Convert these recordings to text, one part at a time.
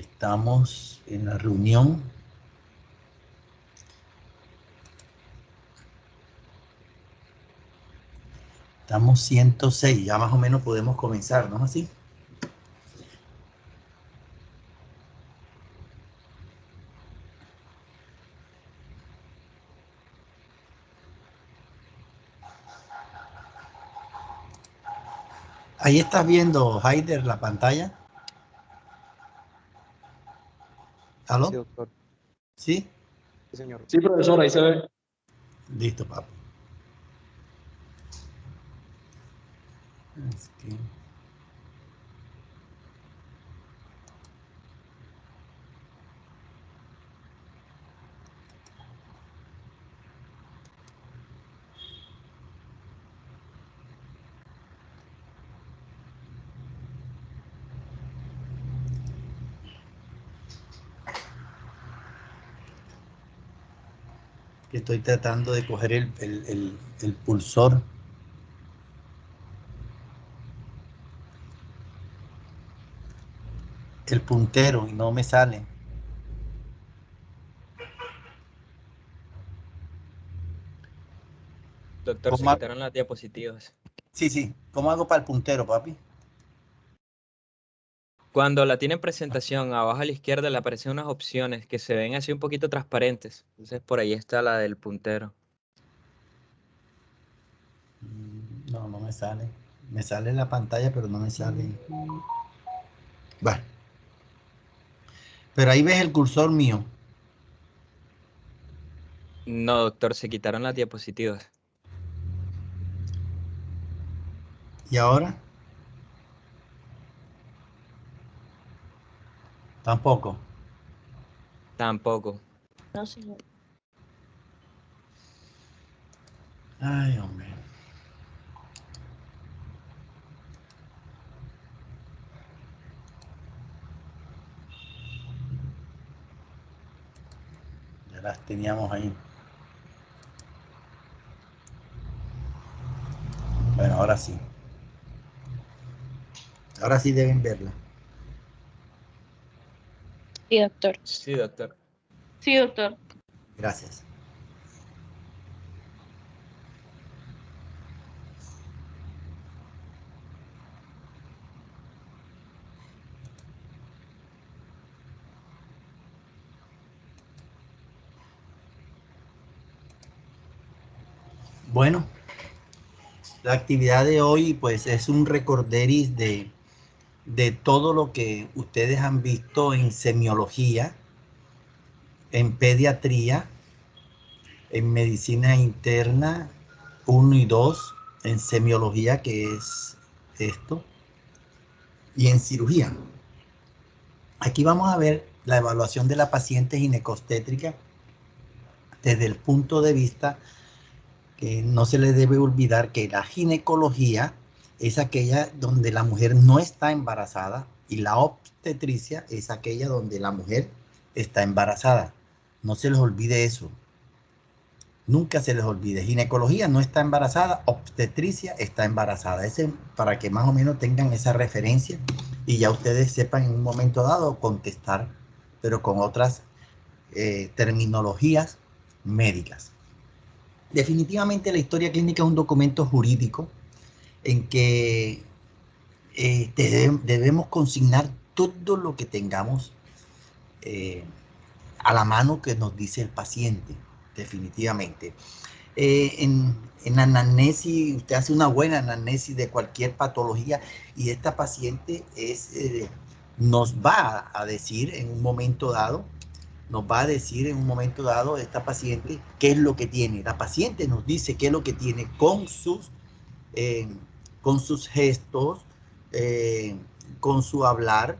Estamos en la reunión. Estamos 106, ya más o menos podemos comenzar, ¿no es así? Ahí estás viendo, Haider, la pantalla. ¿Aló? Sí, doctor. ¿Sí? Sí, señor. Sí, profesor, ahí se ve. Listo, papi. Es que... Estoy tratando de coger el pulsor. El puntero y no me sale. Doctor, se quitaron las diapositivas. Sí. ¿Cómo hago para el puntero, papi? Cuando la tiene en presentación, abajo a la izquierda le aparecen unas opciones que se ven así un poquito transparentes. Entonces por ahí está la del puntero. No, no me sale. Me sale en la pantalla, pero no me sale. Bueno. Pero ahí ves el cursor mío. No, doctor, se quitaron las diapositivas. ¿Y ahora? Tampoco. Tampoco. No, señor. Ay, hombre. Ya las teníamos ahí. Bueno, ahora sí. Ahora sí deben verla. Sí, doctor. Sí, doctor. Sí, doctor. Gracias. Bueno, la actividad de hoy pues es un recorderis de todo lo que ustedes han visto en semiología, en pediatría, en medicina interna 1 y 2, en semiología, que es esto, y en cirugía. Aquí vamos a ver la evaluación de la paciente ginecostétrica desde el punto de vista que no se le debe olvidar que la ginecología es aquella donde la mujer no está embarazada y la obstetricia es aquella donde la mujer está embarazada. No se les olvide eso. Nunca se les olvide. Ginecología no está embarazada, obstetricia está embarazada. Ese, para que más o menos tengan esa referencia y ya ustedes sepan en un momento dado contestar, pero con otras terminologías médicas. Definitivamente la historia clínica es un documento jurídico en que debemos consignar todo lo que tengamos a la mano que nos dice el paciente, definitivamente. En anamnesis, usted hace una buena anamnesis de cualquier patología y esta paciente nos va a decir en un momento dado, esta paciente qué es lo que tiene. La paciente nos dice qué es lo que tiene eh, con sus gestos, con su hablar.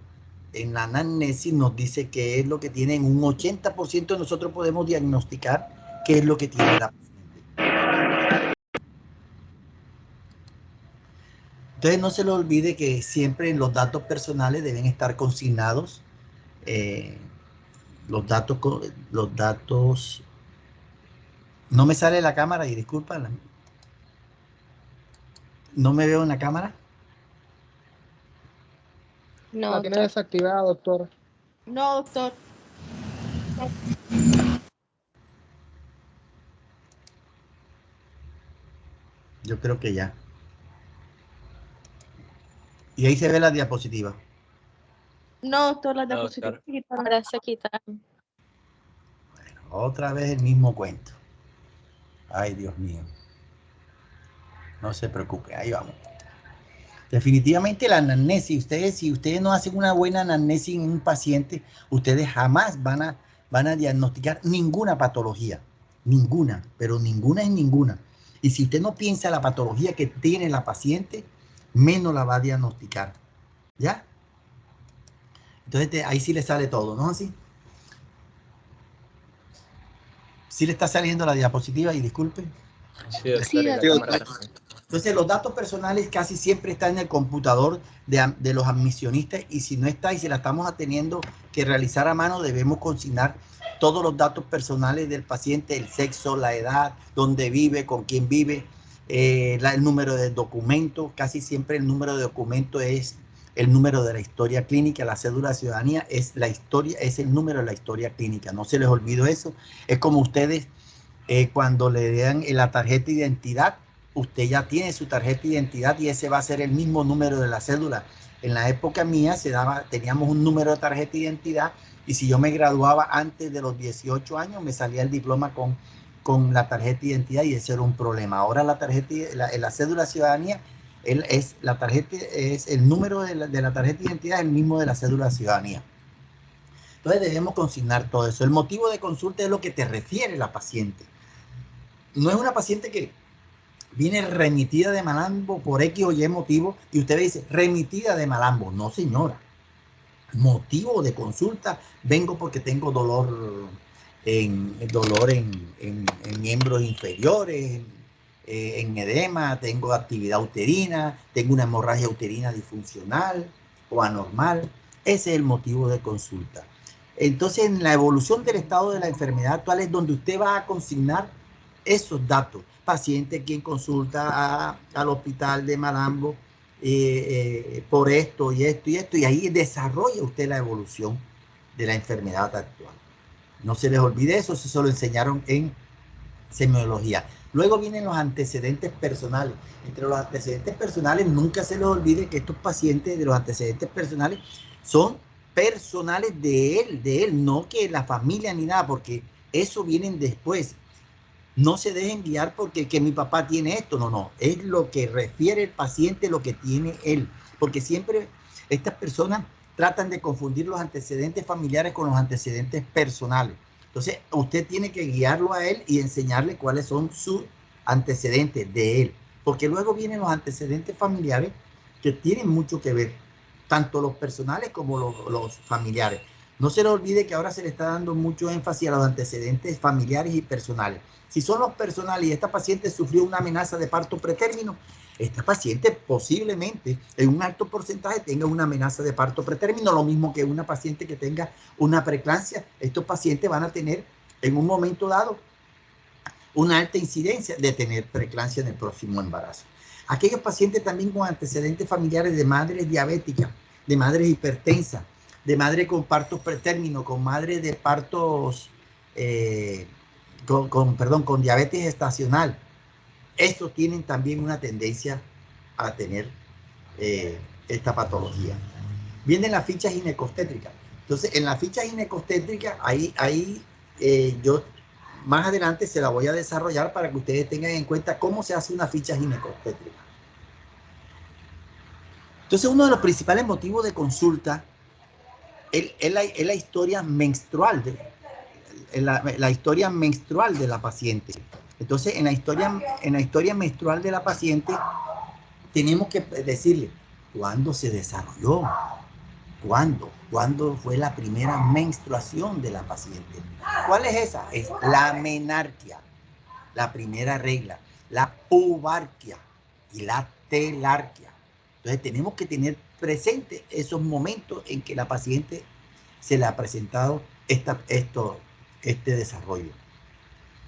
En la anamnesis nos dice qué es lo que tiene. En un 80% nosotros podemos diagnosticar qué es lo que tiene la paciente. Entonces no se le olvide que siempre los datos personales deben estar consignados. Los datos, no me sale la cámara y disculpa, no me veo en la cámara. No, La tiene doctor. desactivada, doctor. No, doctor. Yo creo que ya. Y ahí se ve la diapositiva. No, doctor, las No, diapositivas doctor. se quitaron. Ahora se quitaron. Bueno, otra vez el mismo cuento. Ay, Dios mío. No se preocupe, ahí vamos. Definitivamente la anamnesis, si ustedes no hacen una buena anamnesis en un paciente, ustedes jamás van a diagnosticar ninguna patología. Ninguna, pero ninguna es ninguna. Y si usted no piensa la patología que tiene la paciente, menos la va a diagnosticar. ¿Ya? Entonces ahí sí le sale todo, ¿no? Así. Sí le está saliendo la diapositiva y disculpe. Sí, doctor, Sí, y la doctor. cámara también. Entonces los datos personales casi siempre están en el computador de los admisionistas y si no está y si la estamos teniendo que realizar a mano, debemos consignar todos los datos personales del paciente, el sexo, la edad, dónde vive, con quién vive, el número de documento. Casi siempre el número de documento es el número de la historia clínica. La cédula de ciudadanía es la historia, es el número de la historia clínica. No se les olvide eso. Es como ustedes cuando le dan la tarjeta de identidad, usted ya tiene su tarjeta de identidad y ese va a ser el mismo número de la cédula. En la época mía teníamos un número de tarjeta de identidad y si yo me graduaba antes de los 18 años, me salía el diploma con la tarjeta de identidad y ese era un problema. Ahora la cédula de ciudadanía es el número de la tarjeta de identidad, es el mismo de la cédula de ciudadanía. Entonces debemos consignar todo eso. El motivo de consulta es lo que te refiere la paciente. No es una paciente que viene remitida de Malambo por X o Y motivo y usted dice remitida de Malambo. No, señora. Motivo de consulta, vengo porque tengo dolor en miembros inferiores, en edema, tengo actividad uterina, tengo una hemorragia uterina disfuncional o anormal. Ese es el motivo de consulta. Entonces, en la evolución del estado de la enfermedad actual es donde usted va a consignar esos datos. Paciente quien consulta al hospital de Malambo por esto y esto y esto, y ahí desarrolla usted la evolución de la enfermedad actual. No se les olvide eso, eso se lo enseñaron en semiología. Luego vienen los antecedentes personales. Entre los antecedentes personales, nunca se les olvide que estos pacientes de los antecedentes personales son personales de él, no que la familia ni nada, porque eso vienen después. No se dejen guiar porque que mi papá tiene esto, no, es lo que refiere el paciente, lo que tiene él, porque siempre estas personas tratan de confundir los antecedentes familiares con los antecedentes personales. Entonces, usted tiene que guiarlo a él y enseñarle cuáles son sus antecedentes de él, porque luego vienen los antecedentes familiares que tienen mucho que ver, tanto los personales como los familiares. No se le olvide que ahora se le está dando mucho énfasis a los antecedentes familiares y personales. Si son los personales y esta paciente sufrió una amenaza de parto pretérmino, esta paciente posiblemente en un alto porcentaje tenga una amenaza de parto pretérmino, lo mismo que una paciente que tenga una preeclampsia. Estos pacientes van a tener en un momento dado una alta incidencia de tener preeclampsia en el próximo embarazo. Aquellos pacientes también con antecedentes familiares de madres diabéticas, de madres hipertensas, de madre con partos pretérmino, con madre de partos con diabetes gestacional. Estos tienen también una tendencia a tener esta patología. Viene la ficha ginecostétrica. Entonces, en la ficha ginecostétrica, ahí yo más adelante se la voy a desarrollar para que ustedes tengan en cuenta cómo se hace una ficha ginecostétrica. Entonces, uno de los principales motivos de consulta es la historia menstrual, la historia menstrual de la paciente. Entonces, en la historia menstrual de la paciente, tenemos que decirle cuándo se desarrolló, cuándo fue la primera menstruación de la paciente. ¿Cuál es esa? Es la menarquia, la primera regla, la pubarquia y la telarquia. Entonces, tenemos que tener presente esos momentos en que la paciente se le ha presentado este desarrollo.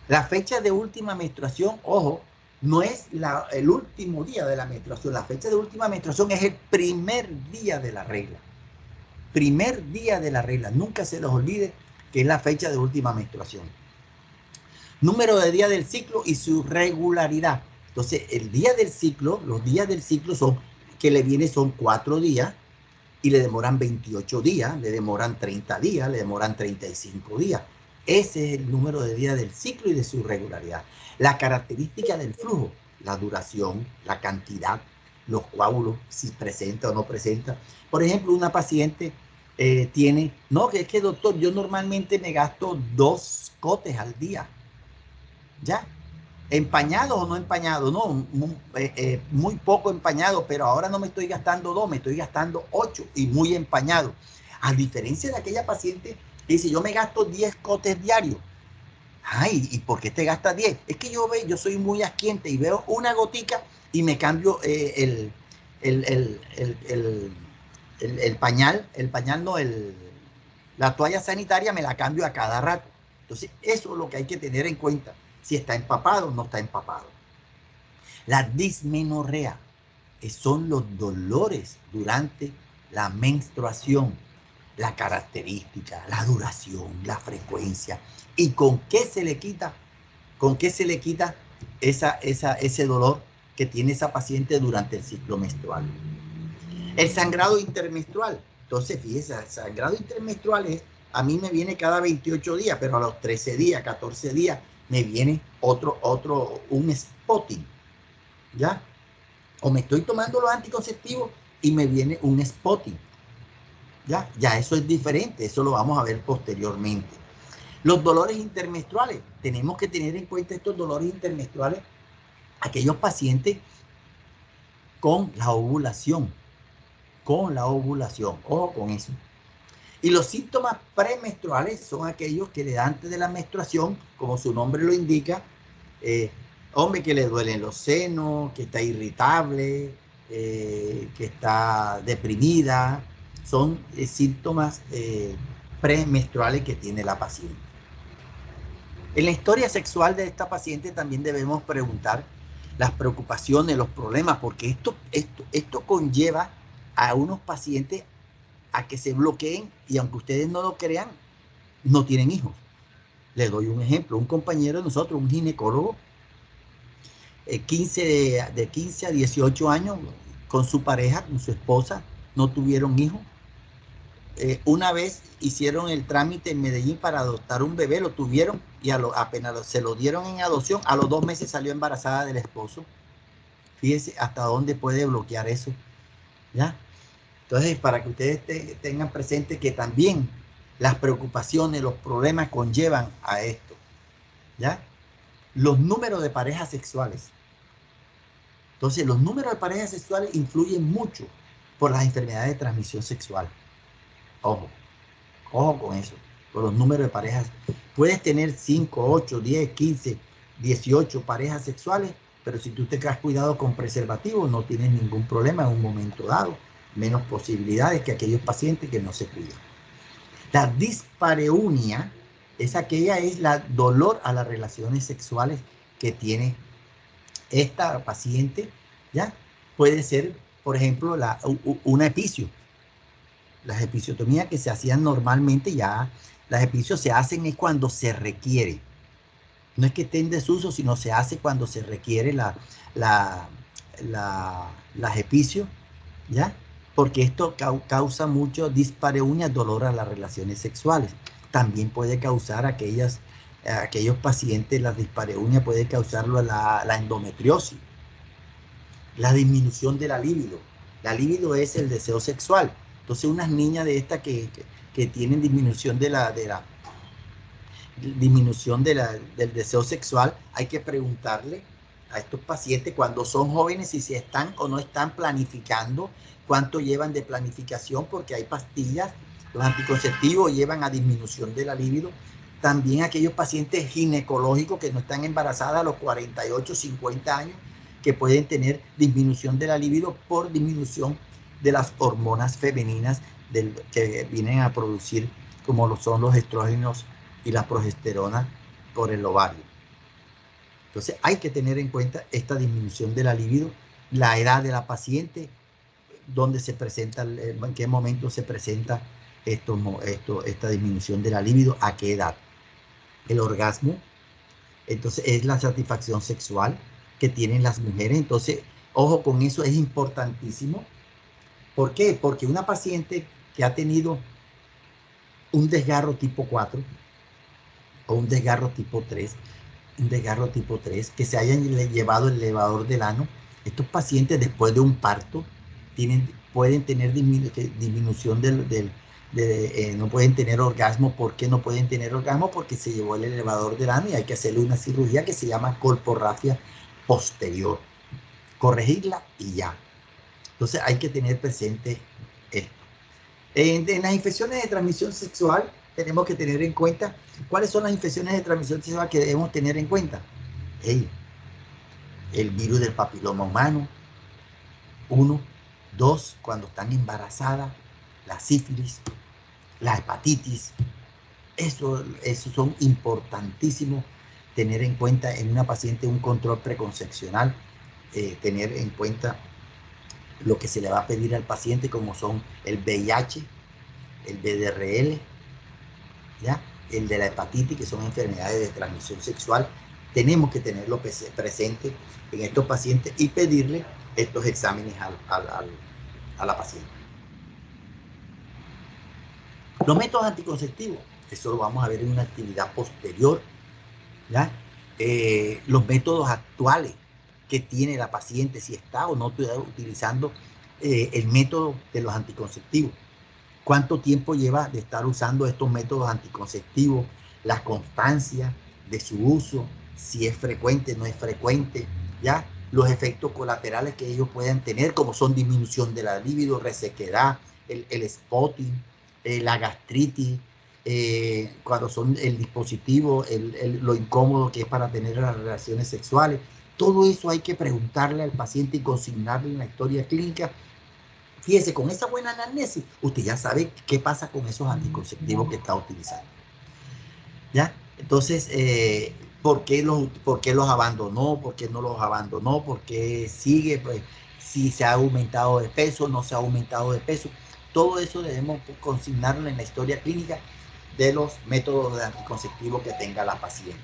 La fecha de última menstruación, ojo, no es el último día de la menstruación. La fecha de última menstruación es el primer día de la regla. primer día de la regla. Nunca se les olvide que es la fecha de última menstruación. Número de días del ciclo y su regularidad. Entonces, el día del ciclo, los días del ciclo que le viene son 4 días y le demoran 28 días, le demoran 30 días, le demoran 35 días. Ese es el número de días del ciclo y de su regularidad. La característica del flujo, la duración, la cantidad, los coágulos, si presenta o no presenta. Por ejemplo, una paciente tiene, no, que es que doctor, yo normalmente me gasto 2 cotes al día. ¿Ya? ¿Empañado o no empañado? No, muy poco empañado, pero ahora no me estoy gastando 2, me estoy gastando 8 y muy empañado. A diferencia de aquella paciente que dice, yo me gasto 10 cotes diarios. Ay, ¿y por qué te gastas 10? Es que yo soy muy asquiente y veo una gotica y me cambio el pañal, no, la toalla sanitaria me la cambio a cada rato. Entonces, eso es lo que hay que tener en cuenta, si está empapado o no está empapado. La dismenorrea son los dolores durante la menstruación, la característica, la duración, la frecuencia. ¿Y con qué se le quita? ¿Con qué se le quita ese dolor que tiene esa paciente durante el ciclo menstrual? El sangrado intermenstrual. Entonces, fíjese, el sangrado intermenstrual a mí me viene cada 28 días, pero a los 13 días, 14 días, me viene un spotting, ¿ya? O me estoy tomando los anticonceptivos y me viene un spotting, ¿ya? Ya eso es diferente, eso lo vamos a ver posteriormente. Los dolores intermenstruales, tenemos que tener en cuenta estos dolores intermenstruales, aquellos pacientes con la ovulación, ojo con eso. Y los síntomas premenstruales son aquellos que le dan antes de la menstruación, como su nombre lo indica, hombre que le duelen los senos, que está irritable, que está deprimida, son síntomas premenstruales que tiene la paciente. En la historia sexual de esta paciente también debemos preguntar las preocupaciones, los problemas, porque esto conlleva a unos pacientes a que se bloqueen y aunque ustedes no lo crean, no tienen hijos. Les doy un ejemplo, un compañero de nosotros, un ginecólogo, de 15 a 18 años, con su pareja, con su esposa, no tuvieron hijos. Una vez hicieron el trámite en Medellín para adoptar un bebé, lo tuvieron y apenas se lo dieron en adopción, a los 2 meses salió embarazada del esposo. Fíjense hasta dónde puede bloquear eso, ¿ya? Entonces, para que ustedes tengan presente que también las preocupaciones, los problemas conllevan a esto, ¿ya? Los números de parejas sexuales. Entonces, los números de parejas sexuales influyen mucho por las enfermedades de transmisión sexual. Ojo con eso, por los números de parejas. Puedes tener 5, 8, 10, 15, 18 parejas sexuales, pero si tú te has cuidado con preservativo, no tienes ningún problema en un momento dado. Menos posibilidades que aquellos pacientes que no se cuidan. La dispareunia es la dolor a las relaciones sexuales que tiene esta paciente, ¿ya? Puede ser, por ejemplo, una epicio. Las episiotomías que se hacían normalmente, ya las epicios se hacen es cuando se requiere. No es que esté en desuso, sino se hace cuando se requiere las epicios, ¿ya? Porque esto causa mucho dispareunia, dolor a las relaciones sexuales. También puede causar aquellos pacientes, la dispareunia puede causarlo la endometriosis, la disminución de la libido. La libido es el deseo sexual. Entonces, unas niñas de estas que tienen disminución del deseo sexual, hay que preguntarle a estos pacientes cuando son jóvenes si se están o no están planificando, cuánto llevan de planificación, porque hay pastillas, los anticonceptivos llevan a disminución de la libido. También aquellos pacientes ginecológicos que no están embarazadas a los 48, 50 años, que pueden tener disminución de la libido por disminución de las hormonas femeninas que vienen a producir, como lo son los estrógenos y la progesterona por el ovario. Entonces hay que tener en cuenta esta disminución de la libido, la edad de la paciente, dónde se presenta, en qué momento se presenta esta disminución de la libido. ¿A qué edad? El orgasmo, entonces, es la satisfacción sexual que tienen las mujeres. Entonces, ojo con eso, es importantísimo. ¿Por qué? Porque una paciente que ha tenido un desgarro tipo 4 o un desgarro tipo 3, que se hayan llevado el elevador del ano, estos pacientes después de un parto pueden tener disminución no pueden tener orgasmo. ¿Por qué no pueden tener orgasmo? Porque se llevó el elevador del ano y hay que hacerle una cirugía que se llama colporrafia posterior. Corregirla y ya. Entonces hay que tener presente esto. En las infecciones de transmisión sexual tenemos que tener en cuenta cuáles son las infecciones de transmisión sexual que debemos tener en cuenta. El virus del papiloma humano, 1, 2, cuando están embarazadas, la sífilis, la hepatitis. Eso son importantísimos tener en cuenta en una paciente un control preconcepcional, tener en cuenta lo que se le va a pedir al paciente, como son el VIH, el VDRL, ¿ya? El de la hepatitis, que son enfermedades de transmisión sexual. Tenemos que tenerlo presente en estos pacientes y pedirle estos exámenes a la paciente. Los métodos anticonceptivos, eso lo vamos a ver en una actividad posterior, ¿ya? Los métodos actuales que tiene la paciente, si está o no utilizando el método de los anticonceptivos. ¿Cuánto tiempo lleva de estar usando estos métodos anticonceptivos? La constancia de su uso, si es frecuente, no es frecuente, ¿ya? Los efectos colaterales que ellos puedan tener, como son disminución de la libido, resequedad, el spotting, la gastritis, cuando son el dispositivo, lo incómodo que es para tener las relaciones sexuales. Todo eso hay que preguntarle al paciente y consignarle en la historia clínica. Fíjese, con esa buena anamnesis, usted ya sabe qué pasa con esos anticonceptivos que está utilizando. ¿Ya? Entonces, ¿por qué los abandonó? ¿Por qué no los abandonó? ¿Por qué sigue? Pues, si se ha aumentado de peso, no se ha aumentado de peso. Todo eso debemos consignarlo en la historia clínica de los métodos de anticonceptivo que tenga la paciente.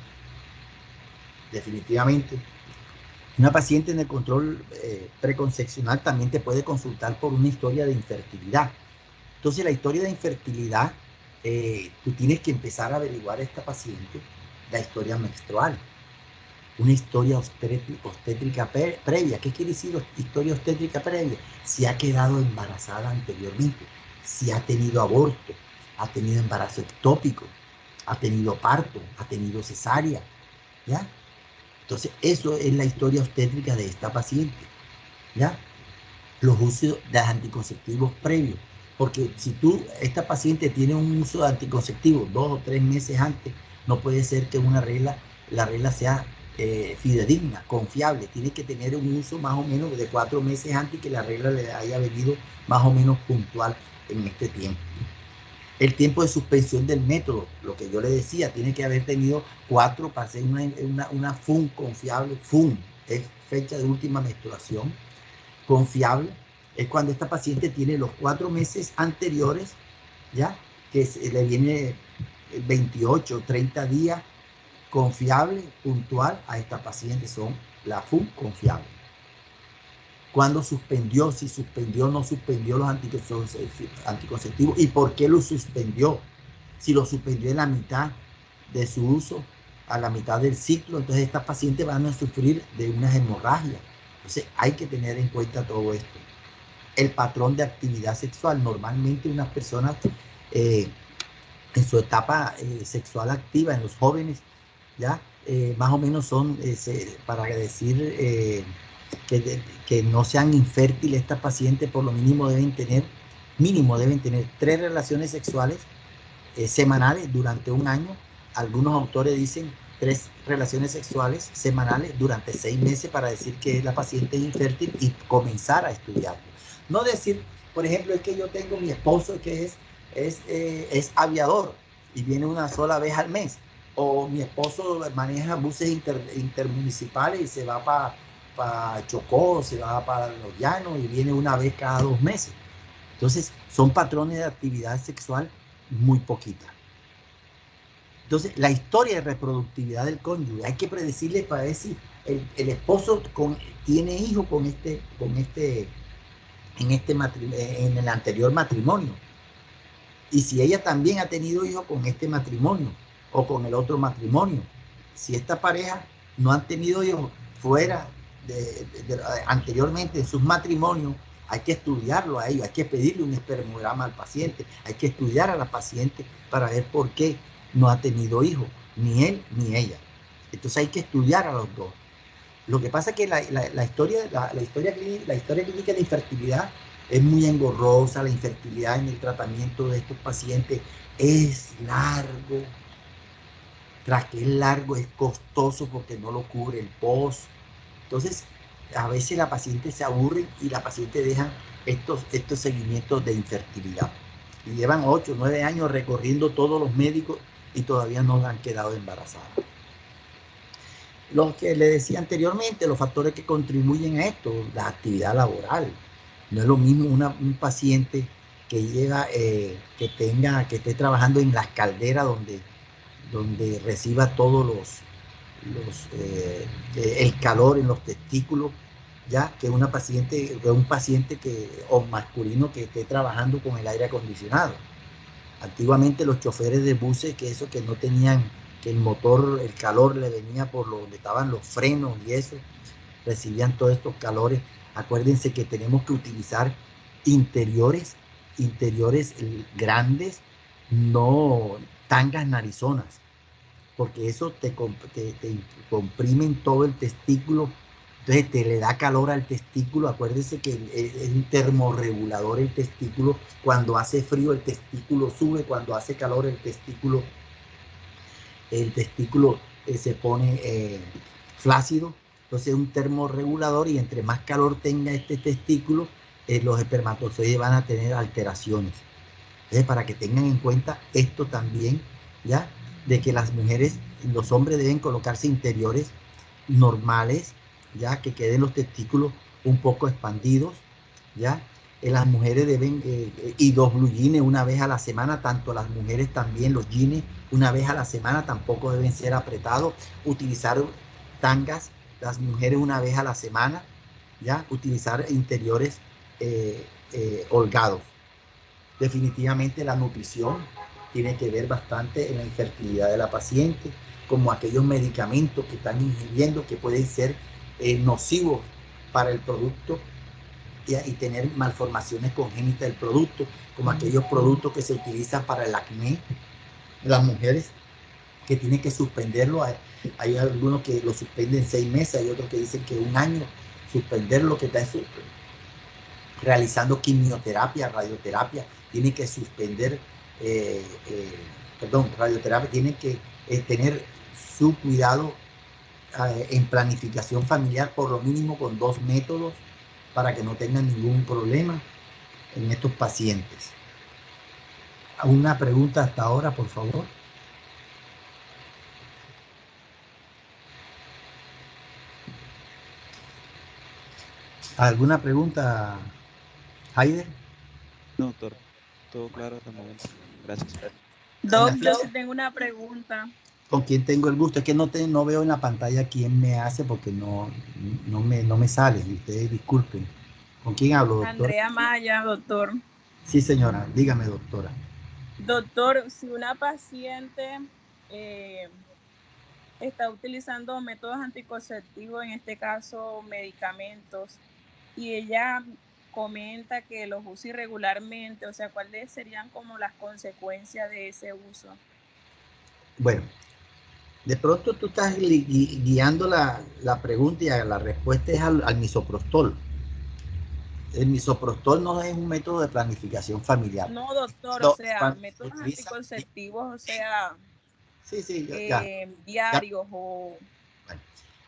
Definitivamente. Una paciente en el control preconcepcional también te puede consultar por una historia de infertilidad. Entonces, la historia de infertilidad, tú tienes que empezar a averiguar a esta paciente la historia menstrual, una historia obstétrica previa. ¿Qué quiere decir historia obstétrica previa? Si ha quedado embarazada anteriormente, si ha tenido aborto, ha tenido embarazo ectópico, ha tenido parto, ha tenido cesárea, ¿ya? Entonces, eso es la historia obstétrica de esta paciente, ¿ya? Los usos de anticonceptivos previos. Porque si esta paciente tiene un uso de anticonceptivos 2 o 3 meses antes, no puede ser que la regla sea fidedigna, confiable. Tiene que tener un uso más o menos de 4 meses antes, que la regla le haya venido más o menos puntual en este tiempo. El tiempo de suspensión del método, lo que yo le decía, tiene que haber tenido 4 para hacer una FUM confiable. FUM es fecha de última menstruación. Confiable es cuando esta paciente tiene los 4 meses anteriores, ya, que le viene 28, 30 días. Confiable, puntual a esta paciente son la FUM confiable. Cuando suspendió, si suspendió o no suspendió los anticonceptivos y por qué lo suspendió. Si lo suspendió en la mitad de su uso, a la mitad del ciclo, entonces estas pacientes van a sufrir de unas hemorragias. Entonces hay que tener en cuenta todo esto. El patrón de actividad sexual. Normalmente unas personas en su etapa sexual activa, en los jóvenes, ya más o menos son, para decir que no sean infértiles estas pacientes, por lo mínimo deben tener 3 relaciones sexuales semanales durante un año. Algunos autores dicen 3 relaciones sexuales semanales durante 6 meses para decir que la paciente es infértil y comenzar a estudiarlo. No decir, por ejemplo, es que yo tengo mi esposo que es aviador y viene una sola vez al mes, o mi esposo maneja buses intermunicipales y se va para Chocó, se va para Los Llanos y viene una vez cada 2 meses. Entonces, son patrones de actividad sexual muy poquitas. Entonces, la historia de reproductividad del cónyuge, hay que predecirle para ver si el esposo tiene hijos en el anterior matrimonio. Y si ella también ha tenido hijos con este matrimonio o con el otro matrimonio. Si esta pareja no han tenido hijos fuera anteriormente en sus matrimonios, hay que estudiarlo a ellos, hay que pedirle un espermograma al paciente, hay que estudiar a la paciente para ver por qué no ha tenido hijos, ni él ni ella. Entonces hay que estudiar a los dos. Lo que pasa es que la historia clínica de infertilidad es muy engorrosa. La infertilidad en el tratamiento de estos pacientes es largo. Tras que es largo, es costoso porque no lo cubre el POS. Entonces, a veces la paciente se aburre y la paciente deja estos seguimientos de infertilidad. Y llevan 8 o 9 años recorriendo todos los médicos y todavía no han quedado embarazadas. Lo que le decía anteriormente, los factores que contribuyen a esto, la actividad laboral. No es lo mismo un paciente que que esté trabajando en las calderas donde reciba todos el calor en los testículos, ya que un paciente o masculino que esté trabajando con el aire acondicionado. Antiguamente los choferes de buses que no tenían, que el motor, el calor le venía por donde estaban los frenos y eso, recibían todos estos calores. Acuérdense que tenemos que utilizar interiores grandes, no tangas narizonas, porque eso te comprimen todo el testículo, entonces te le da calor al testículo. Acuérdense que es un termorregulador el testículo. Cuando hace frío el testículo sube, cuando hace calor el testículo se pone flácido. Entonces es un termorregulador y entre más calor tenga este testículo, los espermatozoides van a tener alteraciones. Entonces, para que tengan en cuenta esto también, ¿ya? De que las mujeres, los hombres deben colocarse interiores normales, ya que queden los testículos un poco expandidos, ya. Las mujeres deben, y 2 blue jeans una vez a la semana, tanto las mujeres también, los jeans una vez a la semana, tampoco deben ser apretados. Utilizar tangas, las mujeres una vez a la semana, ya. Utilizar interiores holgados. Definitivamente la nutrición tiene que ver bastante en la infertilidad de la paciente, como aquellos medicamentos que están ingiriendo que pueden ser nocivos para el producto y tener malformaciones congénitas del producto, como aquellos productos que se utilizan para el acné. Las mujeres que tienen que suspenderlo, hay algunos que lo suspenden 6 meses, hay otros que dicen que 1 año, suspenderlo, que está realizando quimioterapia, radioterapia, tiene que suspender, radioterapia, tiene que tener su cuidado en planificación familiar, por lo mínimo con 2 métodos, para que no tengan ningún problema en estos pacientes. ¿Una pregunta hasta ahora, por favor? ¿Alguna pregunta, Haider? No, doctor, todo claro hasta el momento. Gracias. Doc, yo sí tengo una pregunta. ¿Con quién tengo el gusto? Es que no veo en la pantalla quién me hace porque no me sale. Ustedes disculpen. ¿Con quién hablo, doctor? Andrea Maya, doctor. Sí, señora. Dígame, doctora. Doctor, si una paciente está utilizando métodos anticonceptivos, en este caso medicamentos, y ella comenta que los usa irregularmente, o sea, ¿cuáles serían como las consecuencias de ese uso? Bueno, de pronto tú estás guiando la pregunta y la respuesta es al misoprostol. El misoprostol no es un método de planificación familiar. No, doctor, o sea, métodos anticonceptivos, o sea, sí, diarios o... Bueno,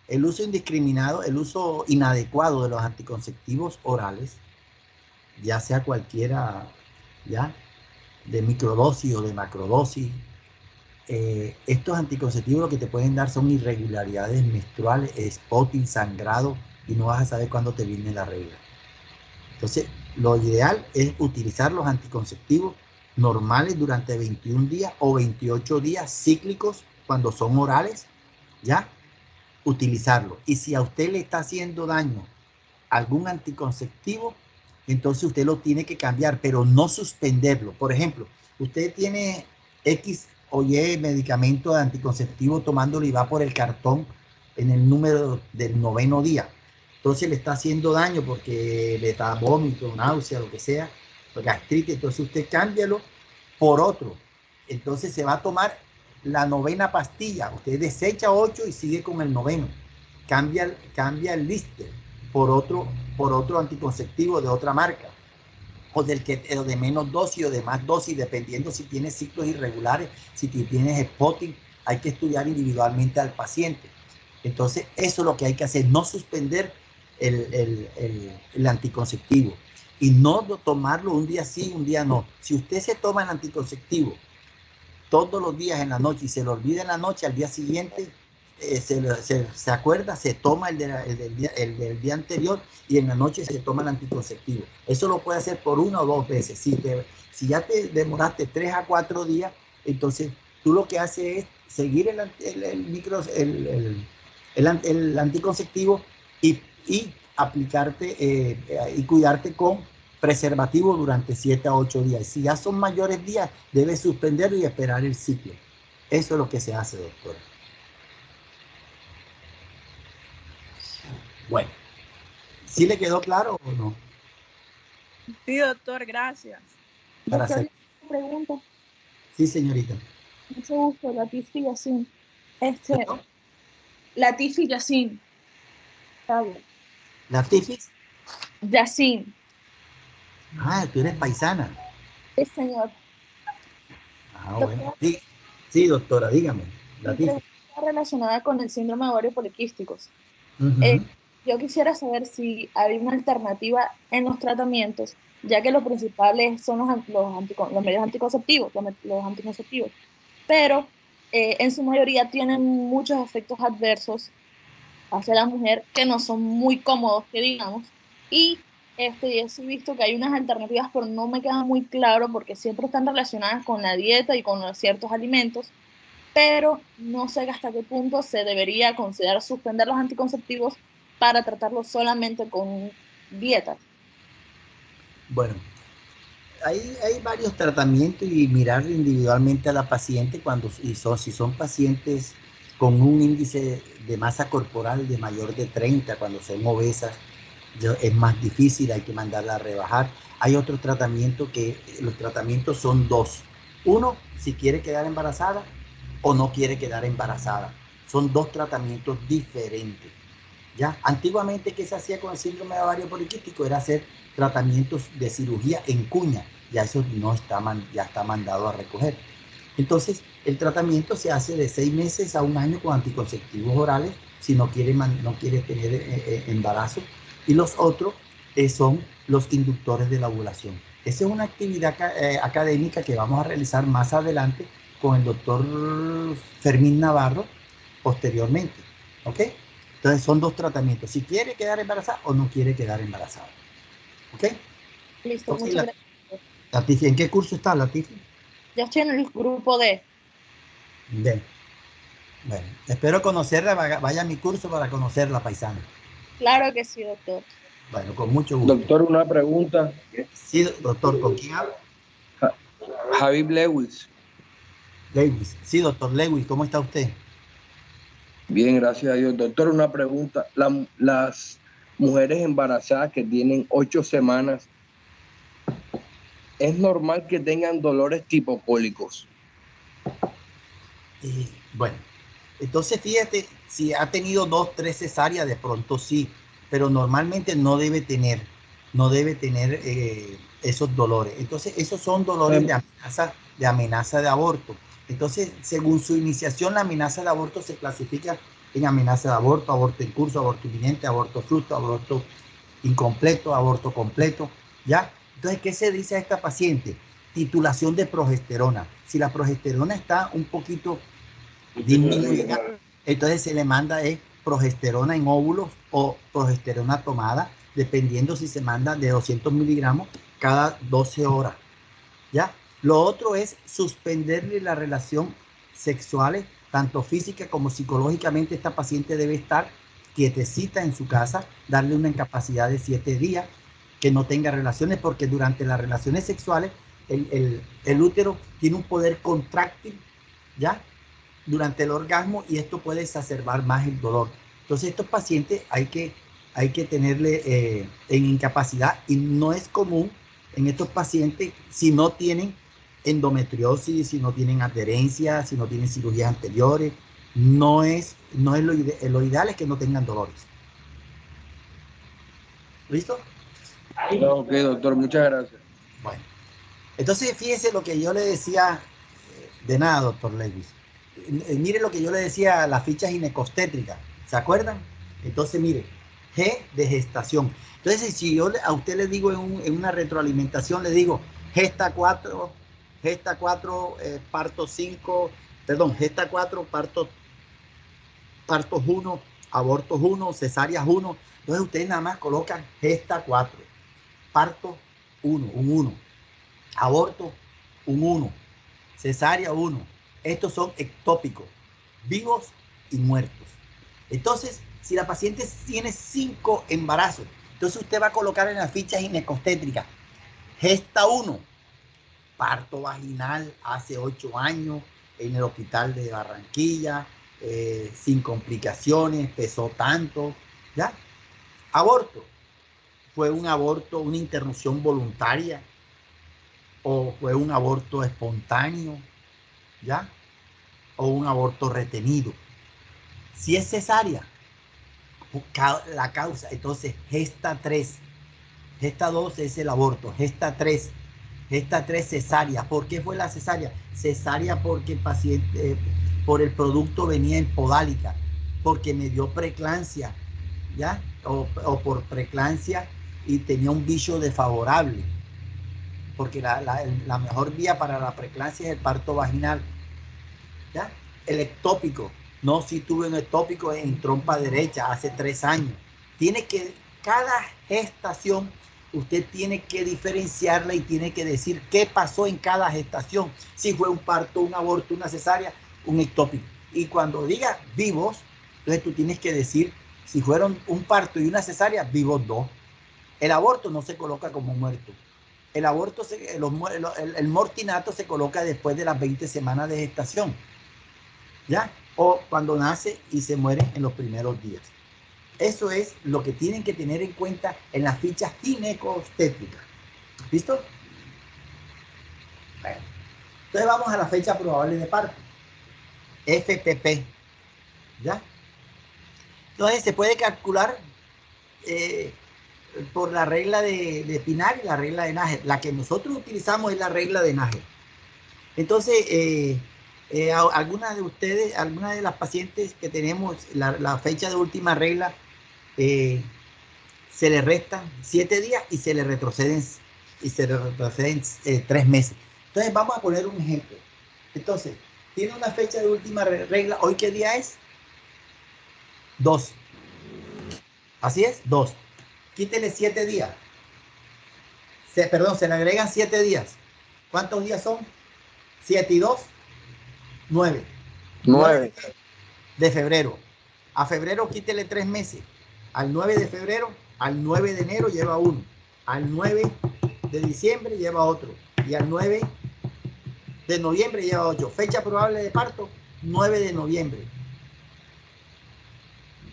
el uso indiscriminado, el uso inadecuado de los anticonceptivos orales, ya sea cualquiera, ya, de microdosis o de macrodosis, estos anticonceptivos lo que te pueden dar son irregularidades menstruales, spotting, sangrado, y no vas a saber cuándo te viene la regla. Entonces, lo ideal es utilizar los anticonceptivos normales durante 21 días o 28 días cíclicos cuando son orales, ¿ya? Utilizarlo. Y si a usted le está haciendo daño algún anticonceptivo, entonces usted lo tiene que cambiar, pero no suspenderlo. Por ejemplo, usted tiene X o Y medicamento anticonceptivo tomándolo y va por el cartón en el número del 9º día. Entonces le está haciendo daño porque le da vómito, náusea, lo que sea, gastritis. Entonces usted cámbialo por otro. Entonces se va a tomar la 9ª pastilla. Usted desecha 8 y sigue con el 9º. Cambia el Lister por otro anticonceptivo de otra marca, o de menos dosis o de más dosis, dependiendo si tienes ciclos irregulares, si tienes spotting. Hay que estudiar individualmente al paciente. Entonces, eso es lo que hay que hacer, no suspender el anticonceptivo y no tomarlo un día sí, un día no. Si usted se toma el anticonceptivo todos los días en la noche y se lo olvida en la noche, al día siguiente se acuerda, se toma el del día anterior y en la noche se toma el anticonceptivo. Eso lo puede hacer por 1 o 2 veces. Si ya te demoraste 3 a 4 días, entonces tú lo que haces es seguir el anticonceptivo y aplicarte y cuidarte con preservativo durante 7 a 8 días. Si ya son mayores días, debes suspenderlo y esperar el ciclo. Eso es lo que se hace, doctora. Bueno, ¿sí le quedó claro o no? Sí, doctor, gracias. Para Doctor, hacer... una pregunta. Sí, señorita. Mucho gusto, Latifi Yacine. ¿Perdón? Latifi Yacine. Está bien. ¿Latifis? Yacine. Ah, tú eres paisana. Sí, señor. Ah, bueno. Sí, doctora, dígame. Mi pregunta está relacionada con el síndrome de ovarios poliquísticos. Uh-huh. Yo quisiera saber si hay una alternativa en los tratamientos, ya que lo principal son los medios anticonceptivos, los anticonceptivos, pero en su mayoría tienen muchos efectos adversos hacia la mujer que no son muy cómodos, que digamos, y yo sí he visto que hay unas alternativas, pero no me queda muy claro porque siempre están relacionadas con la dieta y con ciertos alimentos, pero no sé hasta qué punto se debería considerar suspender los anticonceptivos para tratarlos solamente con dietas. Bueno, hay varios tratamientos y mirar individualmente a la paciente si son pacientes con un índice de masa corporal de mayor de 30, cuando son obesas, es más difícil, hay que mandarla a rebajar. Hay otro tratamiento los tratamientos son 2. Uno, si quiere quedar embarazada o no quiere quedar embarazada. Son 2 tratamientos diferentes. ¿Ya? Antiguamente, ¿qué se hacía con el síndrome de ovario poliquístico? Era hacer tratamientos de cirugía en cuña. Ya eso no está, ya está mandado a recoger. Entonces, el tratamiento se hace de 6 meses a 1 año con anticonceptivos orales, si no quiere tener embarazo. Y los otros son los inductores de la ovulación. Esa es una actividad académica que vamos a realizar más adelante con el doctor Fermín Navarro posteriormente. ¿Ok? Entonces son 2 tratamientos. Si quiere quedar embarazada o no quiere quedar embarazada. ¿Ok? Listo, Okay, muchas gracias. Latifi, ¿en qué curso está, Latifi? Yo estoy en el grupo D. Bien. Bueno, espero conocerla. Vaya a mi curso para conocerla, paisana. Claro que sí, doctor. Bueno, con mucho gusto. Doctor, una pregunta. Sí, doctor, ¿con quién hablo? Javier Lewis. Lewis. Sí, doctor Lewis, ¿cómo está usted? Bien, gracias a Dios. Doctor, una pregunta. Las mujeres embarazadas que tienen 8 semanas, ¿es normal que tengan dolores tipo cólicos? Bueno, entonces fíjate, si ha tenido 2, 3 cesáreas, de pronto sí, pero normalmente no debe tener esos dolores. Entonces, esos son dolores de amenaza de aborto. Entonces, según su iniciación, la amenaza de aborto se clasifica en amenaza de aborto, aborto en curso, aborto inminente, aborto fruto, aborto incompleto, aborto completo, ¿ya? Entonces, ¿qué se dice a esta paciente? Titulación de progesterona. Si la progesterona está un poquito disminuida, entonces se le manda progesterona en óvulos o progesterona tomada dependiendo si se manda de 200 miligramos cada 12 horas. ¿Ya? Lo otro es suspenderle la relación sexuales, tanto física como psicológicamente. Esta paciente debe estar quietecita en su casa, darle una incapacidad de 7 días, que no tenga relaciones, porque durante las relaciones sexuales el útero tiene un poder contráctil, ¿ya? Durante el orgasmo, y esto puede exacerbar más el dolor. Entonces estos pacientes hay que tenerle en incapacidad, y no es común en estos pacientes si no tienen endometriosis, si no tienen adherencia, si no tienen cirugías anteriores. No es lo ideal es que no tengan dolores. ¿Listo? Ok, doctor, muchas gracias. Bueno, entonces fíjese lo que yo le decía, de nada, doctor Lewis. Mire lo que yo le decía, las fichas ginecostétricas, ¿se acuerdan? Entonces, mire, G de gestación. Entonces, si yo a usted le digo en una retroalimentación, le digo gesta 4, parto 5, perdón, gesta 4, partos 1, abortos 1, cesáreas 1. Entonces, ustedes nada más colocan gesta 4, parto 1, un 1, aborto un 1, cesárea 1. Estos son ectópicos, vivos y muertos. Entonces, si la paciente tiene 5 embarazos, entonces usted va a colocar en la ficha ginecostétrica gesta 1, parto vaginal hace 8 años en el hospital de Barranquilla, sin complicaciones, pesó tanto, ¿ya? Aborto, fue un aborto, una interrupción voluntaria, o fue un aborto espontáneo, ¿ya? O un aborto retenido. Si es cesárea, la causa, entonces gesta 3, gesta 2 es el aborto, gesta 3 cesárea. ¿Por qué fue la cesárea? Cesárea porque el paciente, por el producto venía en podálica, porque me dio preeclampsia, ¿ya? O por preeclampsia y tenía un bicho desfavorable, porque la mejor vía para la preeclampsia es el parto vaginal, ¿ya? El ectópico, no, si tuve un ectópico en trompa derecha hace 3 años. Cada gestación, usted tiene que diferenciarla y tiene que decir qué pasó en cada gestación. Si fue un parto, un aborto, una cesárea, un ectópico. Y cuando diga vivos, entonces tú tienes que decir si fueron un parto y una cesárea, vivos 2. El aborto no se coloca como muerto. El aborto, el mortinato se coloca después de las 20 semanas de gestación, ¿ya? O cuando nace y se muere en los primeros días. Eso es lo que tienen que tener en cuenta en las fichas ginecostétricas. ¿Listo? Bueno, entonces vamos a la fecha probable de parto. FPP, ¿ya? Entonces se puede calcular por la regla de Pinard y la regla de Nager. La que nosotros utilizamos es la regla de Nager. Entonces, algunas de ustedes, algunas de las pacientes que tenemos la fecha de última regla, se le restan 7 días y se le retroceden 3 meses. Entonces vamos a poner un ejemplo. Entonces, tiene una fecha de última regla. ¿Hoy qué día es? 2. Así es, 2. Quítele 7 días. Se le agregan 7 días. ¿Cuántos días son? 7 y 2, 9. 9 de febrero. A febrero quítele 3 meses. Al 9 de febrero, al 9 de enero lleva 1. Al 9 de diciembre lleva otro. Y al 9 de noviembre lleva 8. Fecha probable de parto, 9 de noviembre.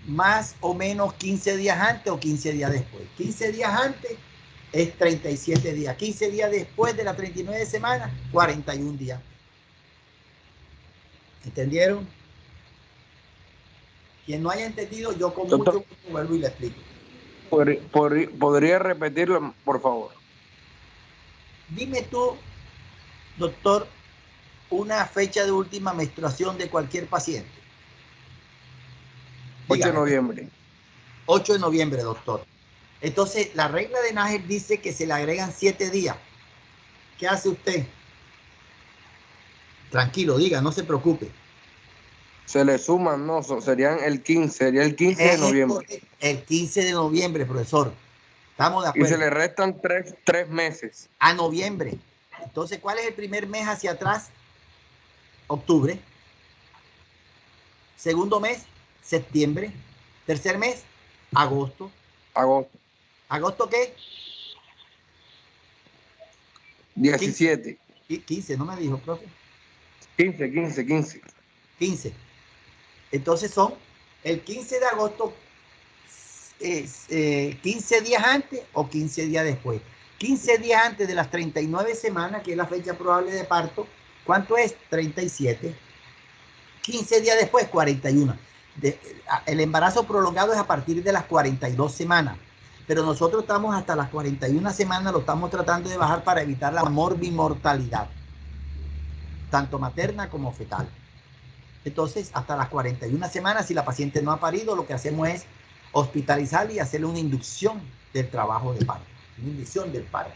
Más o menos 15 días antes o 15 días después. 15 días antes es 37 días. 15 días después de la 39 semana, 41 días. ¿Entendieron? Quien no haya entendido, yo con mucho gusto vuelvo y le explico. ¿Podría repetirlo, por favor? Dime tú, doctor, una fecha de última menstruación de cualquier paciente. Dígame. 8 de noviembre. 8 de noviembre, doctor. Entonces, la regla de Nager dice que se le agregan 7 días. ¿Qué hace usted? Tranquilo, diga, no se preocupe. Se le suman, no, sería el 15 de noviembre. El 15 de noviembre, profesor. ¿Estamos de Y acuerdo? se le restan tres meses. A noviembre. Entonces, ¿cuál es el primer mes hacia atrás? Octubre. Segundo mes, septiembre. Tercer mes, agosto. Agosto. ¿Agosto qué? 17. 15, no me dijo, profe. 15. 15. Entonces son el 15 de agosto, 15 días antes o 15 días después. 15 días antes de las 39 semanas, que es la fecha probable de parto. ¿Cuánto es? 37. 15 días después, 41. El embarazo prolongado es a partir de las 42 semanas. Pero nosotros estamos hasta las 41 semanas, lo estamos tratando de bajar para evitar la morbimortalidad, tanto materna como fetal. Entonces, hasta las 41 semanas, si la paciente no ha parido, lo que hacemos es hospitalizarla y hacerle una inducción del trabajo de parto, una inducción del parto.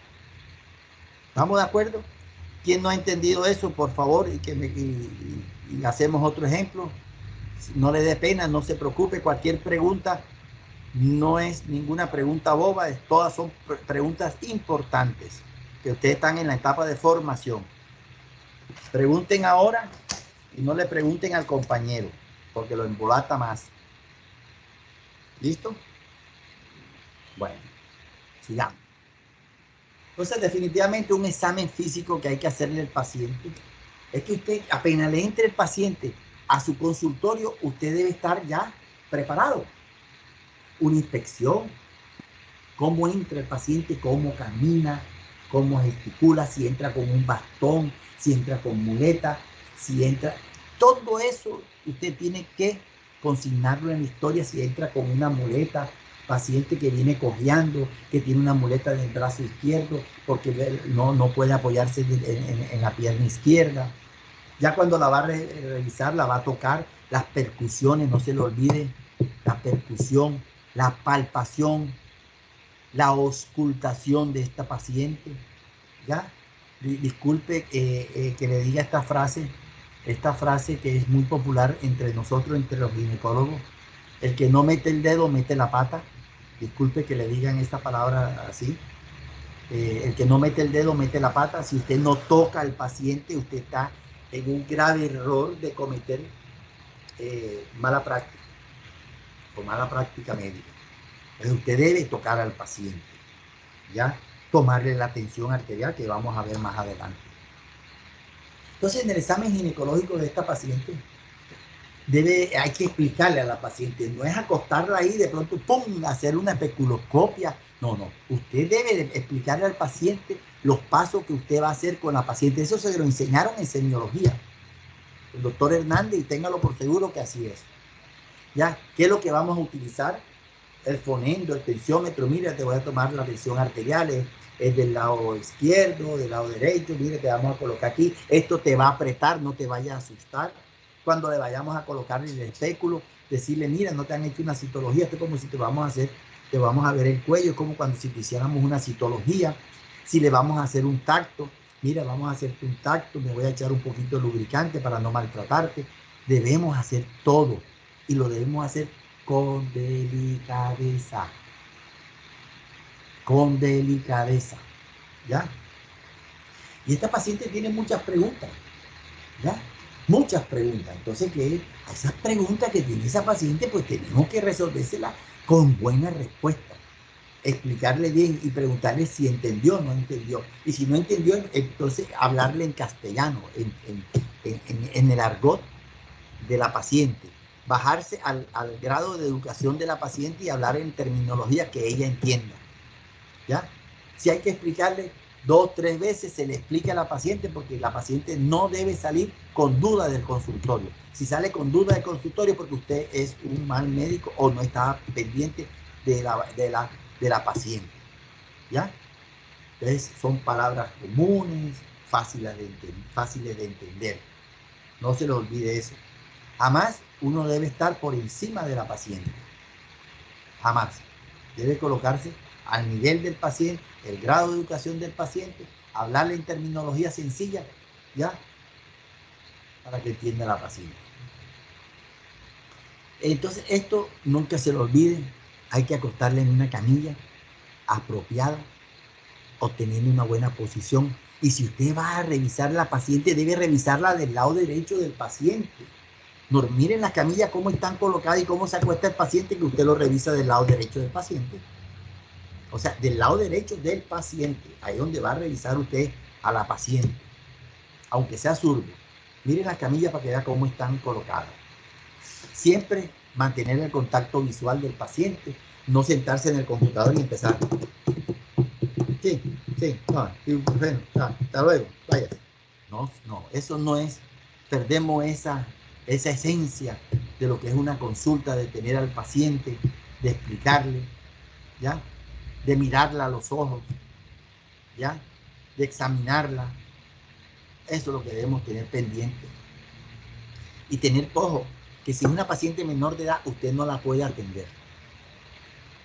¿Estamos de acuerdo? ¿Quién no ha entendido eso, por favor? Y hacemos otro ejemplo. No le dé pena, no se preocupe. Cualquier pregunta no es ninguna pregunta boba, todas son preguntas importantes, que ustedes están en la etapa de formación. Pregunten ahora y no le pregunten al compañero, porque lo embolata más. ¿Listo? Bueno, sigamos. Entonces, definitivamente un examen físico que hay que hacerle al paciente es que usted, apenas le entre el paciente a su consultorio, usted debe estar ya preparado. Una inspección, cómo entra el paciente, cómo camina, cómo gesticula, si entra con un bastón, si entra con muleta, si entra... Todo eso usted tiene que consignarlo en la historia, si entra con una muleta, paciente que viene cojeando, que tiene una muleta en el brazo izquierdo, porque no puede apoyarse en la pierna izquierda. Ya cuando la va a revisar, la va a tocar, las percusiones, no se le olvide, la percusión, la palpación, la auscultación de esta paciente. ¿Ya? Disculpe que le diga esta frase que es muy popular entre nosotros, entre los ginecólogos. El que no mete el dedo, mete la pata. Disculpe que le digan esta palabra así. El que no mete el dedo, mete la pata. Si usted no toca al paciente, usted está en un grave error de cometer mala práctica o mala práctica médica. Entonces usted debe tocar al paciente, ¿ya? Tomarle la tensión arterial, que vamos a ver más adelante. Entonces, en el examen ginecológico de esta paciente, hay que explicarle a la paciente, no es acostarla ahí de pronto, ¡pum!, hacer una especuloscopia. No. Usted debe explicarle al paciente los pasos que usted va a hacer con la paciente. Eso se lo enseñaron en semiología. El doctor Hernández, y téngalo por seguro que así es. ¿Ya? ¿Qué es lo que vamos a utilizar? El fonendo, el tensiómetro. Mira, te voy a tomar la tensión arterial, es del lado izquierdo, del lado derecho. Mire, te vamos a colocar aquí. Esto te va a apretar, no te vayas a asustar. Cuando le vayamos a colocar el espéculo, decirle, mira, no te han hecho una citología. Esto es como si te vamos a ver el cuello, es como cuando si te hiciéramos una citología. Si le vamos a hacer un tacto, mira, vamos a hacerte un tacto, me voy a echar un poquito de lubricante para no maltratarte. Debemos hacer todo y lo debemos hacer con delicadeza. Con delicadeza. ¿Ya? Y esta paciente tiene muchas preguntas. ¿Ya? Muchas preguntas. Entonces, que a esas preguntas que tiene esa paciente, pues tenemos que resolvérselas con buena respuesta. Explicarle bien y preguntarle si entendió o no entendió. Y si no entendió, entonces hablarle en castellano, en el argot de la paciente. Bajarse al grado de educación de la paciente y hablar en terminología que ella entienda. ¿Ya? Si hay que explicarle 2 o 3 veces, se le explica a la paciente, porque la paciente no debe salir con duda del consultorio. Si sale con duda del consultorio, porque usted es un mal médico o no está pendiente de la paciente. ¿Ya? Entonces, son palabras comunes, fáciles de entender. No se le olvide eso. Jamás uno debe estar por encima de la paciente. Jamás. Debe colocarse al nivel del paciente, el grado de educación del paciente, hablarle en terminología sencilla, ¿ya? Para que entienda la paciente. Entonces, esto nunca se lo olvide. Hay que acostarle en una camilla. apropiada, obteniendo una buena posición. Y si usted va a revisar la paciente, debe revisarla del lado derecho del paciente. No, miren las camillas cómo están colocadas y cómo se acuesta el paciente, que usted lo revisa del lado derecho del paciente. O sea, del lado derecho del paciente, ahí donde va a revisar usted a la paciente, aunque sea zurdo. Miren las camillas para que vea cómo están colocadas. Siempre mantener el contacto visual del paciente, no sentarse en el computador y empezar. Sí, bueno, hasta luego, vaya. No, eso no es, perdemos esa esencia de lo que es una consulta, de tener al paciente, de explicarle, ¿ya? De mirarla a los ojos, ¿ya? De examinarla. Eso es lo que debemos tener pendiente. Y tener, ojo, que si es una paciente menor de edad, usted no la puede atender.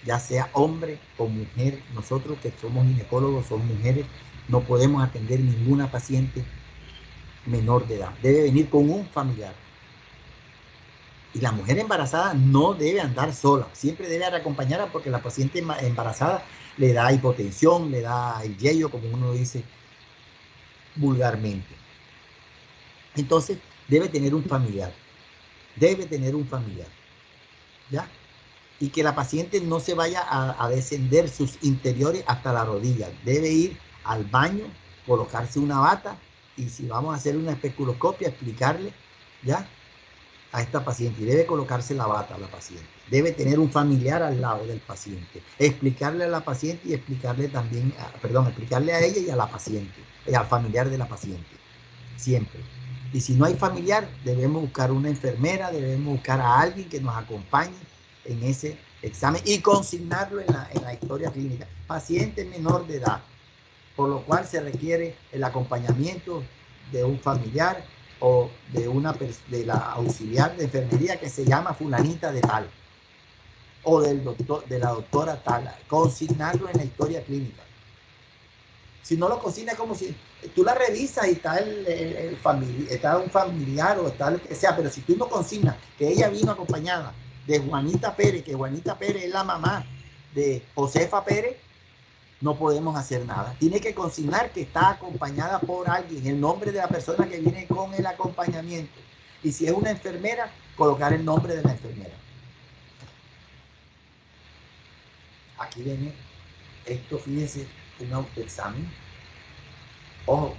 Ya sea hombre o mujer, nosotros que somos ginecólogos, somos mujeres, no podemos atender ninguna paciente menor de edad. Debe venir con un familiar. Y la mujer embarazada no debe andar sola, siempre debe acompañarla, porque la paciente embarazada le da hipotensión, le da el yello, como uno dice vulgarmente. Entonces, debe tener un familiar, ¿ya? Y que la paciente no se vaya a descender sus interiores hasta la rodilla. Debe ir al baño, colocarse una bata, y si vamos a hacer una especuloscopia, explicarle, ¿ya?, a esta paciente. Y debe colocarse la bata a la paciente. Debe tener un familiar al lado del paciente. Explicarle a la paciente y explicarle también, explicarle a ella y a la paciente, al familiar de la paciente. Siempre. Y si no hay familiar, debemos buscar una enfermera, debemos buscar a alguien que nos acompañe en ese examen y consignarlo en la historia clínica. Paciente menor de edad, por lo cual se requiere el acompañamiento de un familiar o de la auxiliar de enfermería que se llama fulanita de tal, o de la doctora tal. Consignarlo en la historia clínica. Si no lo consigna, como si tú la revisas y está está un familiar o está lo que sea, pero si tú no consignas que ella vino acompañada de Juanita Pérez, que Juanita Pérez es la mamá de Josefa Pérez, no podemos hacer nada. Tiene que consignar que está acompañada por alguien, el nombre de la persona que viene con el acompañamiento. Y si es una enfermera, colocar el nombre de la enfermera. Aquí viene esto, fíjense, un autoexamen. Ojo,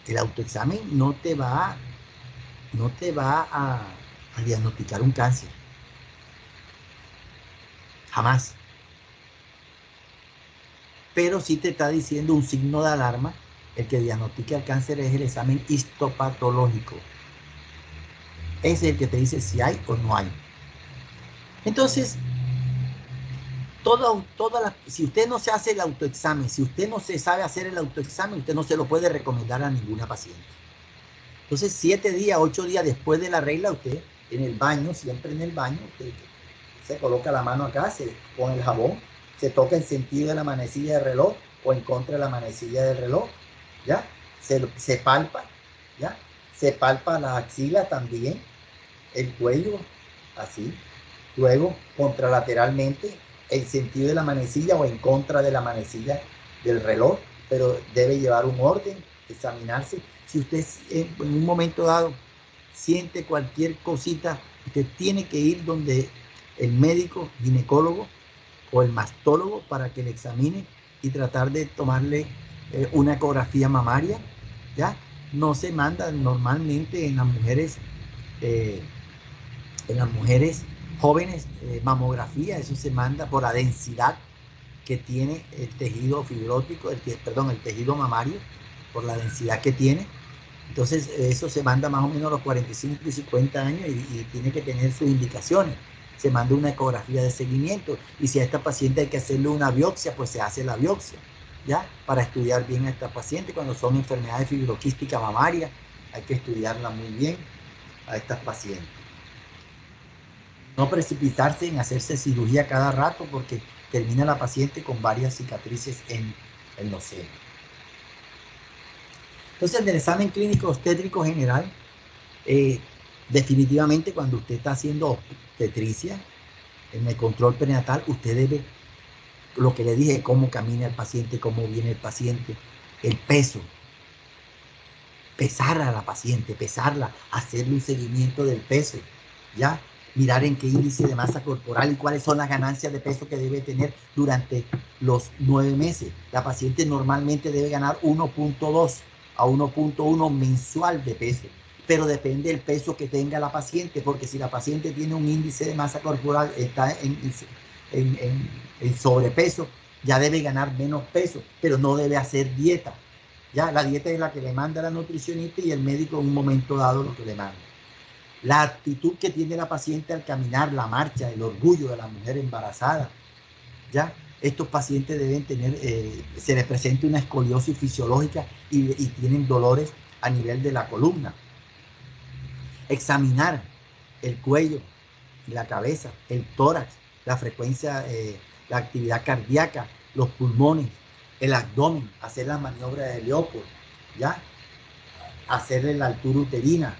el autoexamen no te va a diagnosticar un cáncer. Jamás. Pero sí te está diciendo un signo de alarma. El que diagnostica el cáncer es el examen histopatológico. Ese es el que te dice si hay o no hay. Entonces, si usted no se hace el autoexamen, si usted no se sabe hacer el autoexamen, usted no se lo puede recomendar a ninguna paciente. Entonces, 7 días, 8 días después de la regla, usted en el baño, siempre en el baño, usted se coloca la mano acá, con el jabón, se toca en sentido de la manecilla del reloj o en contra de la manecilla del reloj, ¿ya? Se palpa, ¿ya? Se palpa la axila también, el cuello, así. Luego, contralateralmente, en sentido de la manecilla o en contra de la manecilla del reloj, pero debe llevar un orden, examinarse. Si usted en un momento dado siente cualquier cosita, usted tiene que ir donde el médico ginecólogo o el mastólogo para que le examine y tratar de tomarle una ecografía mamaria, ¿ya? No se manda normalmente en las mujeres jóvenes mamografía, eso se manda por la densidad que tiene el tejido fibrótico, el tejido mamario, por la densidad que tiene. Entonces eso se manda más o menos a los 45 y 50 años y tiene que tener sus indicaciones. Se manda una ecografía de seguimiento y si a esta paciente hay que hacerle una biopsia, pues se hace la biopsia, ¿ya? Para estudiar bien a esta paciente. Cuando son enfermedades fibroquísticas mamarias, hay que estudiarla muy bien a estas pacientes. No precipitarse en hacerse cirugía cada rato porque termina la paciente con varias cicatrices en los senos. Entonces, en el examen clínico obstétrico general, definitivamente cuando usted está haciendo obstetricia, en el control prenatal, usted debe lo que le dije, cómo camina el paciente, cómo viene el paciente, el peso. Pesar a la paciente, pesarla, hacerle un seguimiento del peso, ¿ya? Mirar en qué índice de masa corporal y cuáles son las ganancias de peso que debe tener durante los 9 meses. La paciente normalmente debe ganar 1.2 a 1.1 mensual de peso, pero depende del peso que tenga la paciente, porque si la paciente tiene un índice de masa corporal, está en sobrepeso, ya debe ganar menos peso, pero no debe hacer dieta. Ya, la dieta es la que le manda la nutricionista y el médico en un momento dado lo que le manda. La actitud que tiene la paciente al caminar, la marcha, el orgullo de la mujer embarazada. Ya, estos pacientes deben tener, se les presenta una escoliosis fisiológica y tienen dolores a nivel de la columna. Examinar el cuello, la cabeza, el tórax, la frecuencia, la actividad cardíaca, los pulmones, el abdomen, hacer las maniobras de Leopold, ¿ya? Hacerle la altura uterina.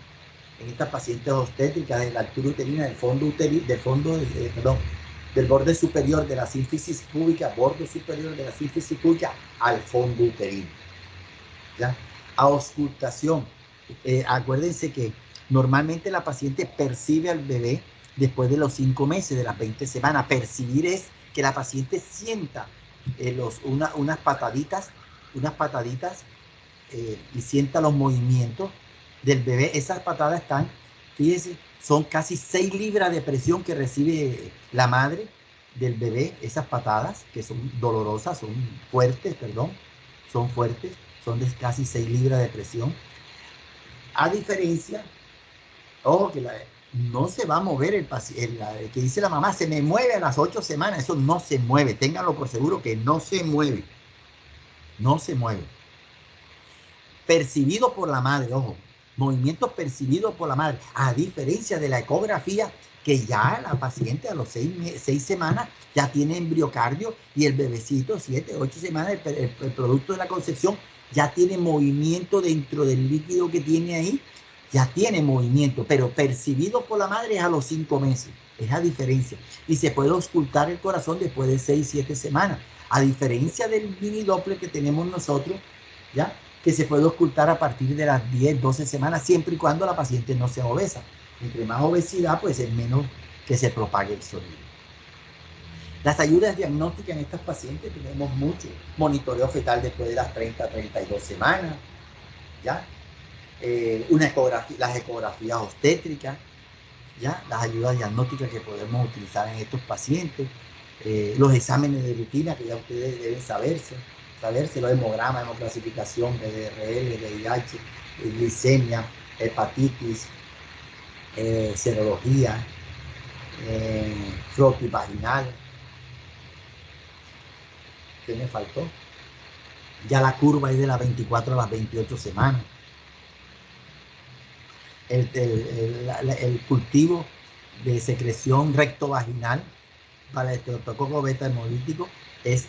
En estas pacientes obstétricas, de la altura uterina, del fondo uterino, del borde superior de la sínfisis púbica, borde superior de la sínfisis púbica al fondo uterino, ¿ya? Auscultación. Acuérdense que normalmente la paciente percibe al bebé después de los 5 meses, de las 20 semanas. Percibir es que la paciente sienta unas pataditas y sienta los movimientos del bebé. Esas patadas están, fíjense, son casi 6 libras de presión que recibe la madre del bebé. Esas patadas que son dolorosas, son fuertes, son de casi 6 libras de presión. A diferencia, ojo, que no se va a mover el paciente, que dice la mamá, se me mueve a las 8 semanas, eso no se mueve, ténganlo por seguro que no se mueve, no se mueve. Percibido por la madre, ojo, movimientos percibidos por la madre, a diferencia de la ecografía, que ya la paciente a los 6 semanas ya tiene embriocardio y el bebecito, 7, 8 semanas, el producto de la concepción, ya tiene movimiento dentro del líquido que tiene ahí, ya tiene movimiento, pero percibido por la madre es a los 5 meses, es la diferencia. Y se puede auscultar el corazón después de 6, 7 semanas, a diferencia del mini Doppler que tenemos nosotros, ¿ya? Que se puede auscultar a partir de las 10, 12 semanas, siempre y cuando la paciente no sea obesa. Entre más obesidad, pues es menos que se propague el sonido. Las ayudas diagnósticas en estas pacientes tenemos mucho. Monitoreo fetal después de las 30, 32 semanas, ¿ya? Una ecografía, las ecografías obstétricas, ¿ya? Las ayudas diagnósticas que podemos utilizar en estos pacientes, los exámenes de rutina que ya ustedes deben saberse los hemogramas, hemoclasificación, BDRL, VIH, glicemia, hepatitis, serología, frotis vaginal. ¿Qué me faltó? Ya la curva es de las 24 a las 28 semanas. El cultivo de secreción rectovaginal para el estreptococo beta hemolítico es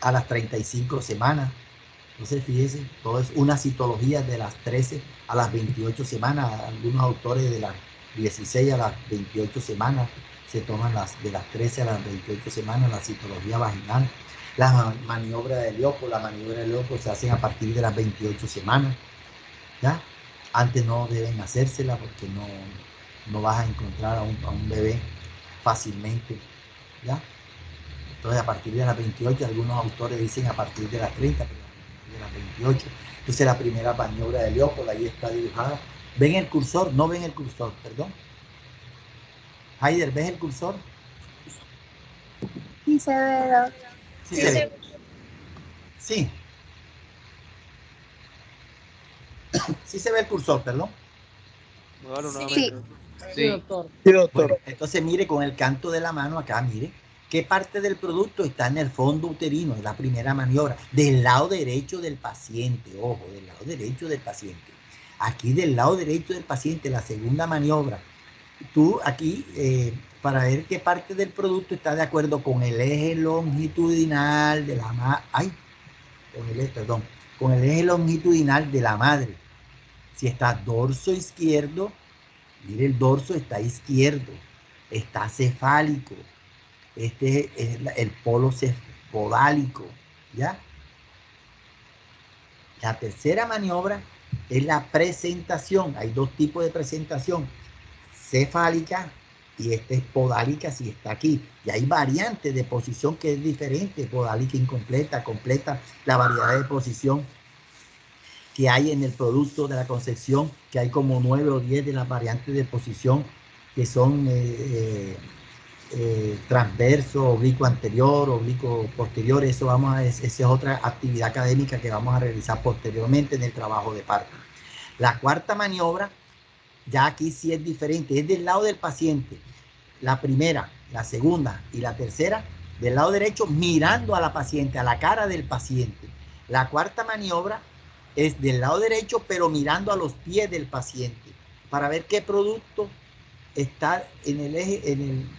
a las 35 semanas. Entonces, fíjense, todo es una citología de las 13 a las 28 semanas. Algunos autores de las 16 a las 28 semanas se toman de las 13 a las 28 semanas la citología vaginal. Las maniobras de Leopold, se hacen a partir de las 28 semanas, ¿ya? Antes no deben hacérsela porque no vas a encontrar a un bebé fácilmente, ¿ya? Entonces, a partir de las 28, algunos autores dicen a partir de las 30, pero a partir de las 28. Entonces, la primera maniobra de Leopold, ahí está dibujada. ¿Ven el cursor? No ven el cursor, perdón. Haider, ¿ves el cursor? Sí se ve, doctor. Sí se ve. Sí. Sí se ve el cursor, perdón. Sí. Sí. doctor. Sí, doctor. Bueno, entonces mire con el canto de la mano acá, mire, qué parte del producto está en el fondo uterino, es la primera maniobra, del lado derecho del paciente, ojo, del lado derecho del paciente. Aquí del lado derecho del paciente, la segunda maniobra, tú aquí, para ver qué parte del producto está de acuerdo con el eje longitudinal de la madre, con el eje longitudinal de la madre. Si está dorso izquierdo, mire, el dorso está izquierdo, está cefálico. Este es el polo podálico, ¿ya? La tercera maniobra es la presentación. Hay dos tipos de presentación, cefálica y esta es podálica si está aquí. Y hay variantes de posición que es diferente, podálica incompleta, completa, la variedad de posición que hay en el producto de la concepción, que hay como 9 o 10 de las variantes de posición que son transverso, oblicuo anterior, oblicuo posterior. Eso esa es otra actividad académica que vamos a realizar posteriormente en el trabajo de parto. La cuarta maniobra, ya aquí sí es diferente, es del lado del paciente. La primera, la segunda y la tercera, del lado derecho, mirando a la paciente, a la cara del paciente. La cuarta maniobra es del lado derecho, pero mirando a los pies del paciente, para ver qué producto está en el eje, en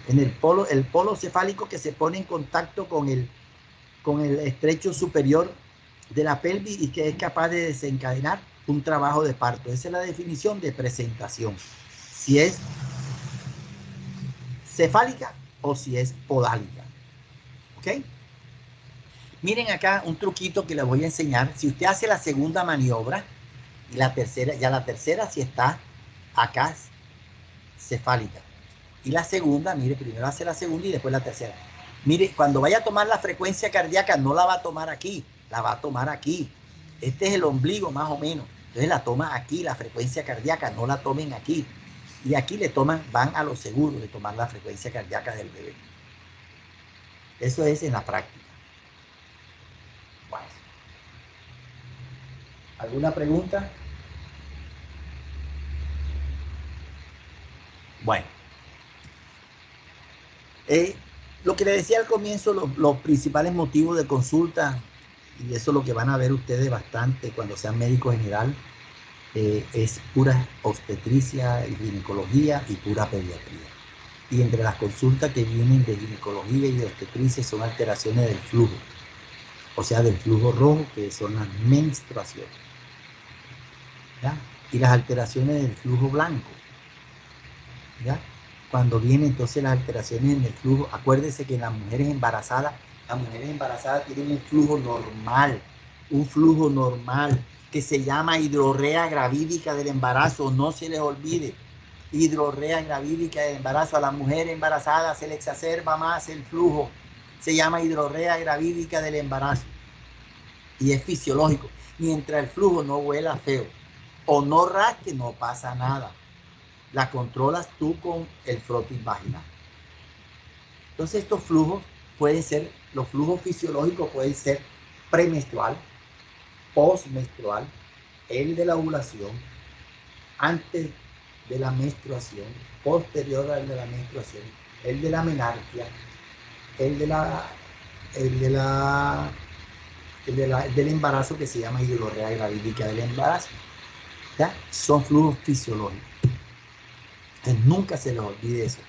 el polo cefálico que se pone en contacto con el estrecho superior de la pelvis y que es capaz de desencadenar un trabajo de parto. Esa es la definición de presentación. Si es cefálica o si es podálica. ¿Ok? Miren acá un truquito que les voy a enseñar. Si usted hace la segunda maniobra y la tercera, ya la tercera si está acá cefálica. Y la segunda, mire, primero hace la segunda y después la tercera. Mire, cuando vaya a tomar la frecuencia cardíaca, no la va a tomar aquí, la va a tomar aquí. Este es el ombligo más o menos. Entonces la toma aquí, la frecuencia cardíaca, no la tomen aquí. Y aquí le toman, van a lo seguro de tomar la frecuencia cardíaca del bebé. Eso es en la práctica. Bueno. ¿Alguna pregunta? Bueno. Lo que le decía al comienzo, los principales motivos de consulta, y eso es lo que van a ver ustedes bastante cuando sean médicos general, es pura obstetricia y ginecología y pura pediatría. Y entre las consultas que vienen de ginecología y de obstetricia son alteraciones del flujo, o sea, del flujo rojo, que son las menstruaciones, ¿ya? Y las alteraciones del flujo blanco, ¿ya? Cuando vienen entonces las alteraciones en el flujo, acuérdense que las mujeres embarazadas tienen un flujo normal, que se llama hidrorrea gravídica del embarazo, no se les olvide, hidrorrea gravídica del embarazo. A las mujeres embarazadas se les exacerba más el flujo, se llama hidrorrea gravídica del embarazo, y es fisiológico. Mientras el flujo no huela feo, o no rasque, no pasa nada. La controlas tú con el frotis vaginal. Entonces estos flujos pueden ser, los flujos fisiológicos pueden ser premenstrual, postmenstrual, el de la ovulación, antes de la menstruación, posterior al de la menstruación, el de la menarquia, del embarazo, que se llama hidrorrea gravídica del embarazo. ¿Ya? Son flujos fisiológicos. Entonces, nunca se les olvide eso.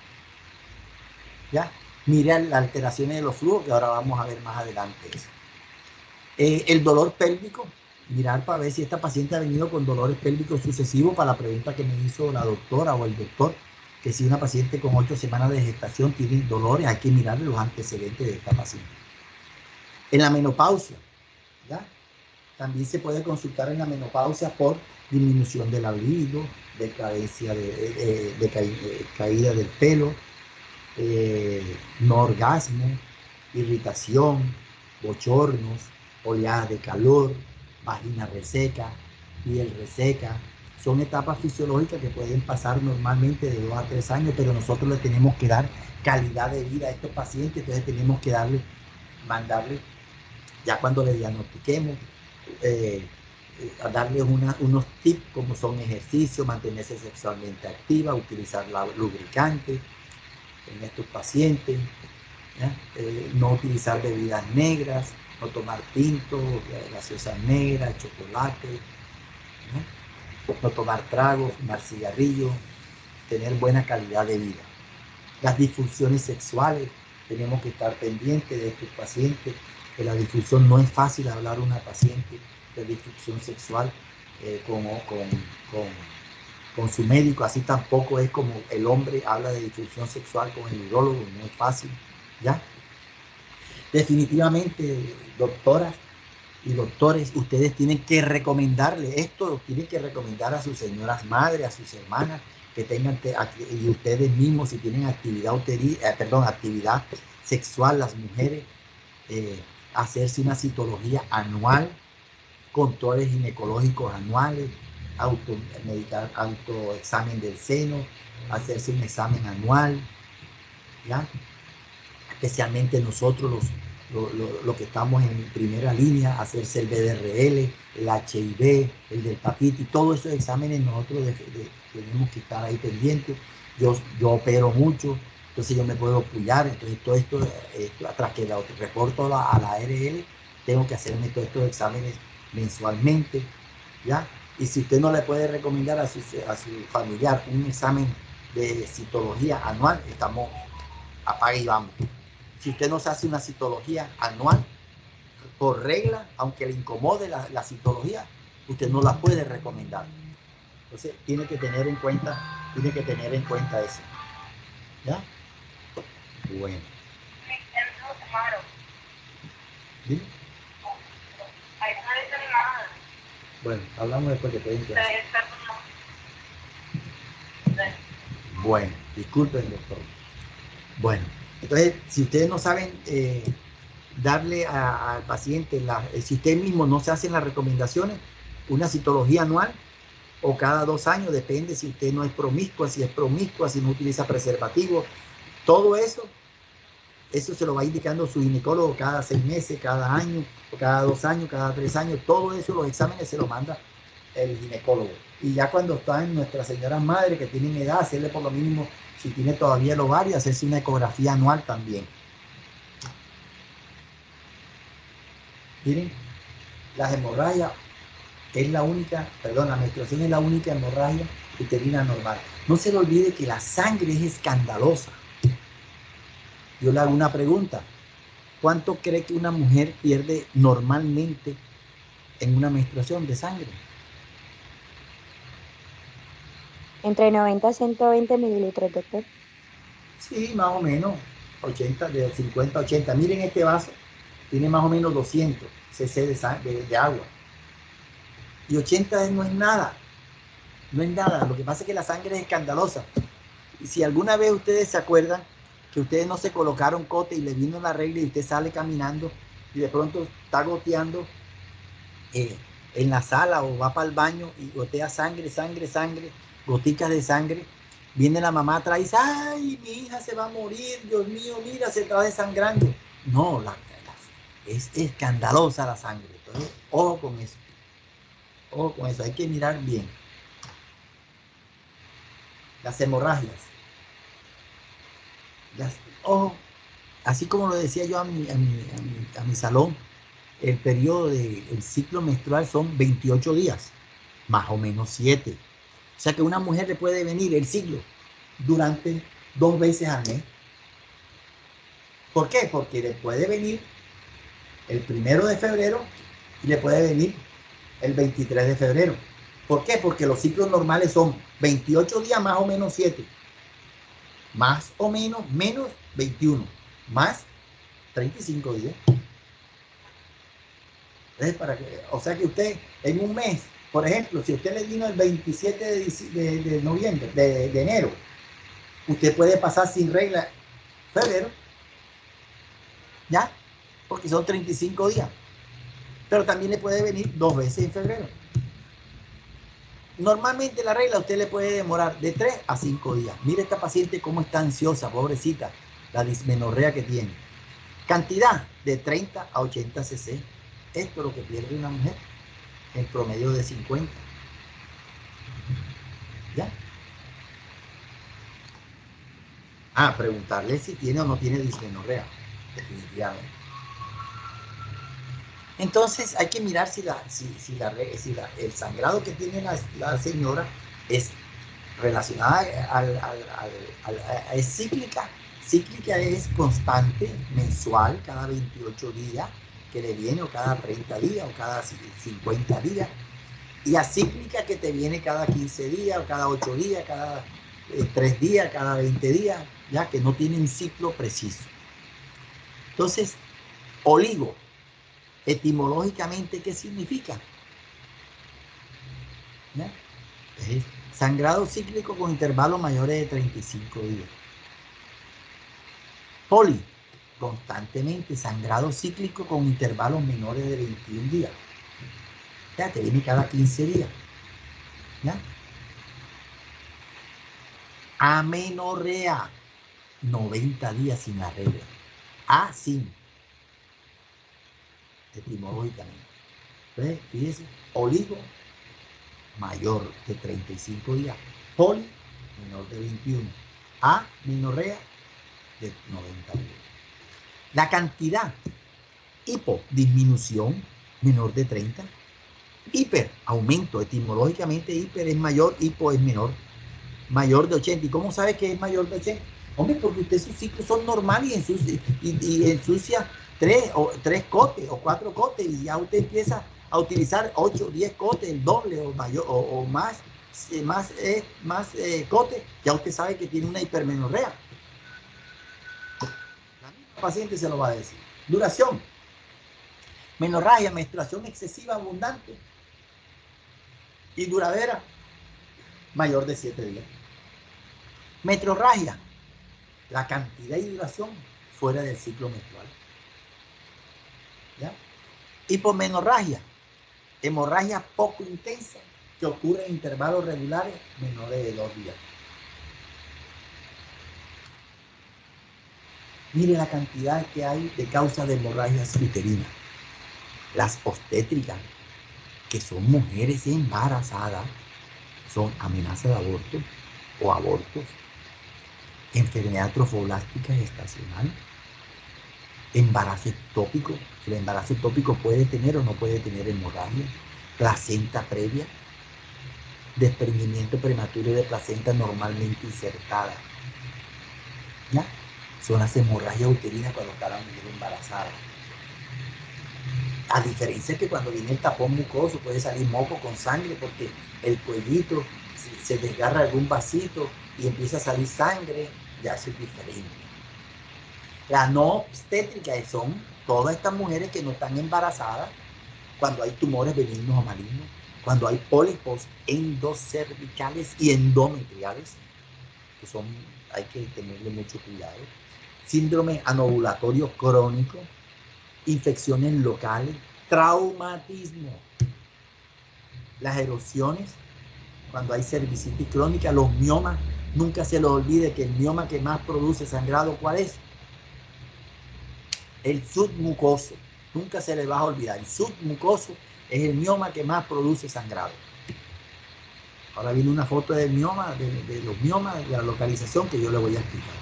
¿Ya? Mire las alteraciones de los flujos, que ahora vamos a ver más adelante eso. El dolor pélvico, mirar para ver si esta paciente ha venido con dolores pélvicos sucesivos, para la pregunta que me hizo la doctora o el doctor, que si una paciente con 8 semanas de gestación tiene dolores, hay que mirar los antecedentes de esta paciente. En la menopausia, ¿ya? También se puede consultar en la menopausia por disminución de la libido, decadencia caída del pelo, no orgasmo, irritación, bochornos, oleadas de calor, vagina reseca, piel reseca. Son etapas fisiológicas que pueden pasar normalmente de 2 a 3 años, pero nosotros le tenemos que dar calidad de vida a estos pacientes. Entonces tenemos que mandarle, ya cuando le diagnostiquemos, a darles unos tips como son ejercicio, mantenerse sexualmente activa, utilizar lubricante en estos pacientes, no utilizar bebidas negras, no tomar tinto, gaseosas negras, chocolate, no tomar tragos, fumar cigarrillos, tener buena calidad de vida. Las disfunciones sexuales, tenemos que estar pendientes de estos pacientes, que la disfunción no es fácil hablar a una paciente de disfunción sexual con con su médico, así tampoco es como el hombre habla de disfunción sexual con el urólogo, no es fácil, ¿ya? Definitivamente, doctoras y doctores, ustedes tienen que recomendarle esto, lo tienen que recomendar a sus señoras madres, a sus hermanas, que tengan, y ustedes mismos, si tienen actividad actividad sexual, las mujeres, hacerse una citología anual, controles ginecológicos anuales, autoexamen del seno, hacerse un examen anual, ¿ya? Especialmente nosotros los que estamos en primera línea, hacerse el BDRL, el HIV, el del hepatitis, todos esos exámenes nosotros tenemos que estar ahí pendientes. Yo opero mucho, entonces yo me puedo apoyar, entonces todo esto, tras que lo reporto a la ARL, tengo que hacerme todos estos exámenes mensualmente, ¿ya? Y si usted no le puede recomendar a su familiar un examen de citología anual, estamos apague y vamos. Si usted no se hace una citología anual, por regla, aunque le incomode la citología, usted no la puede recomendar. Entonces, tiene que tener en cuenta eso. ¿Ya? Bueno. ¿Sí? Bueno, hablamos después que te den clase. Bueno, disculpen, doctor. Bueno, entonces, si ustedes no saben darle al paciente, si usted mismo no se hacen las recomendaciones, una citología anual o cada 2 años, depende si usted no es promiscua, si es promiscua, si no utiliza preservativo, todo eso se lo va indicando su ginecólogo cada 6 meses, cada año, cada 2 años, cada 3 años, todo eso, los exámenes se lo manda el ginecólogo. Y ya cuando están nuestras señoras madres que tienen edad, hacerle por lo mínimo, si tiene todavía el ovario, hacerse una ecografía anual también. Miren, las hemorragias es la menstruación es la única hemorragia uterina normal. No se le olvide que la sangre es escandalosa. Yo le hago una pregunta. ¿Cuánto cree que una mujer pierde normalmente en una menstruación de sangre? Entre 90 a 120 mililitros, doctor. Sí, más o menos. 80, de 50 a 80. Miren este vaso. Tiene más o menos 200 cc de agua. Y 80 no es nada. No es nada. Lo que pasa es que la sangre es escandalosa. Y si alguna vez ustedes se acuerdan que ustedes no se colocaron cote y le vino la regla y usted sale caminando y de pronto está goteando en la sala o va para el baño y gotea sangre, goticas de sangre, viene la mamá atrás y dice, ay, mi hija se va a morir, Dios mío, mira, se está desangrando. No, es escandalosa la sangre. Entonces, ojo con eso, hay que mirar bien. Las hemorragias. Ojo, así como lo decía yo a mi salón, el periodo del ciclo menstrual son 28 días, más o menos 7. O sea que una mujer le puede venir el ciclo durante 2 veces al mes. ¿Por qué? Porque le puede venir el 1 de febrero y le puede venir el 23 de febrero. ¿Por qué? Porque los ciclos normales son 28 días más o menos 7. Más o menos 21. Más 35 días. O sea que usted en un mes, por ejemplo, si usted le vino el 27 de noviembre, de enero, usted puede pasar sin regla febrero, ¿ya? Porque son 35 días. Pero también le puede venir 2 veces en febrero. Normalmente la regla usted le puede demorar de 3 a 5 días. Mire esta paciente cómo está ansiosa, pobrecita, la dismenorrea que tiene. Cantidad de 30 a 80 cc. Esto es lo que pierde una mujer en promedio de 50. ¿Ya? Preguntarle si tiene o no tiene dismenorrea. Definitivamente. Entonces hay que mirar si el sangrado que tiene la señora es relacionada es cíclica. Cíclica es constante, mensual, cada 28 días que le viene, o cada 30 días, o cada 50 días. Y acíclica, que te viene cada 15 días, cada 8 días, cada 3 días, cada 20 días, ya que no tiene un ciclo preciso. Entonces, oligo, etimológicamente, ¿qué significa? ¿Ya? Es sangrado cíclico con intervalos mayores de 35 días. Poli, constantemente sangrado cíclico con intervalos menores de 21 días. Ya te viene cada 15 días. ¿Ya? Amenorrea, 90 días sin la regla. Sin, etimológicamente. Entonces, fíjese, oligo, mayor de 35 días. Poli, menor de 21. Amenorrea, de 90 días. La cantidad, hipo, disminución, menor de 30. Hiper, aumento, etimológicamente hiper es mayor, hipo es menor, mayor de 80. ¿Y cómo sabe que es mayor de 80? Hombre, porque usted sus ciclos son normales y ensucia 3 cotes o 4 cotes, y ya usted empieza a utilizar 8 o 10 cotes, el doble o mayor o más cotes, ya usted sabe que tiene una hipermenorrea. La misma paciente se lo va a decir. Duración, menorragia, menstruación excesiva, abundante y duradera, mayor de 7 días. Metrorragia, la cantidad y duración fuera del ciclo menstrual. ¿Ya? Hipomenorragia, hemorragia poco intensa que ocurre en intervalos regulares menores de 2 días. Mire la cantidad que hay de causas de hemorragias uterinas. Las obstétricas, que son mujeres embarazadas, son amenaza de aborto o abortos, enfermedad trofoblástica gestacional, embarazo ectópico. El embarazo ectópico puede tener o no puede tener hemorragia, placenta previa, desprendimiento prematuro de placenta normalmente insertada. ¿Ya? Son las hemorragias uterinas cuando está la mujer embarazada. A diferencia que cuando viene el tapón mucoso puede salir moco con sangre porque el cuellito se desgarra algún vasito y empieza a salir sangre, ya eso es diferente. La no obstétrica son todas estas mujeres que no están embarazadas, cuando hay tumores benignos o malignos, cuando hay pólipos endocervicales y endometriales, que son, hay que tenerle mucho cuidado. Síndrome anovulatorio crónico, infecciones locales, traumatismo, las erosiones, cuando hay cervicitis crónica, los miomas. Nunca se lo olvide que el mioma que más produce sangrado, ¿cuál es? El submucoso. Nunca se le va a olvidar. El submucoso es el mioma que más produce sangrado. Ahora viene una foto del mioma, de los miomas, de la localización que yo le voy a explicar.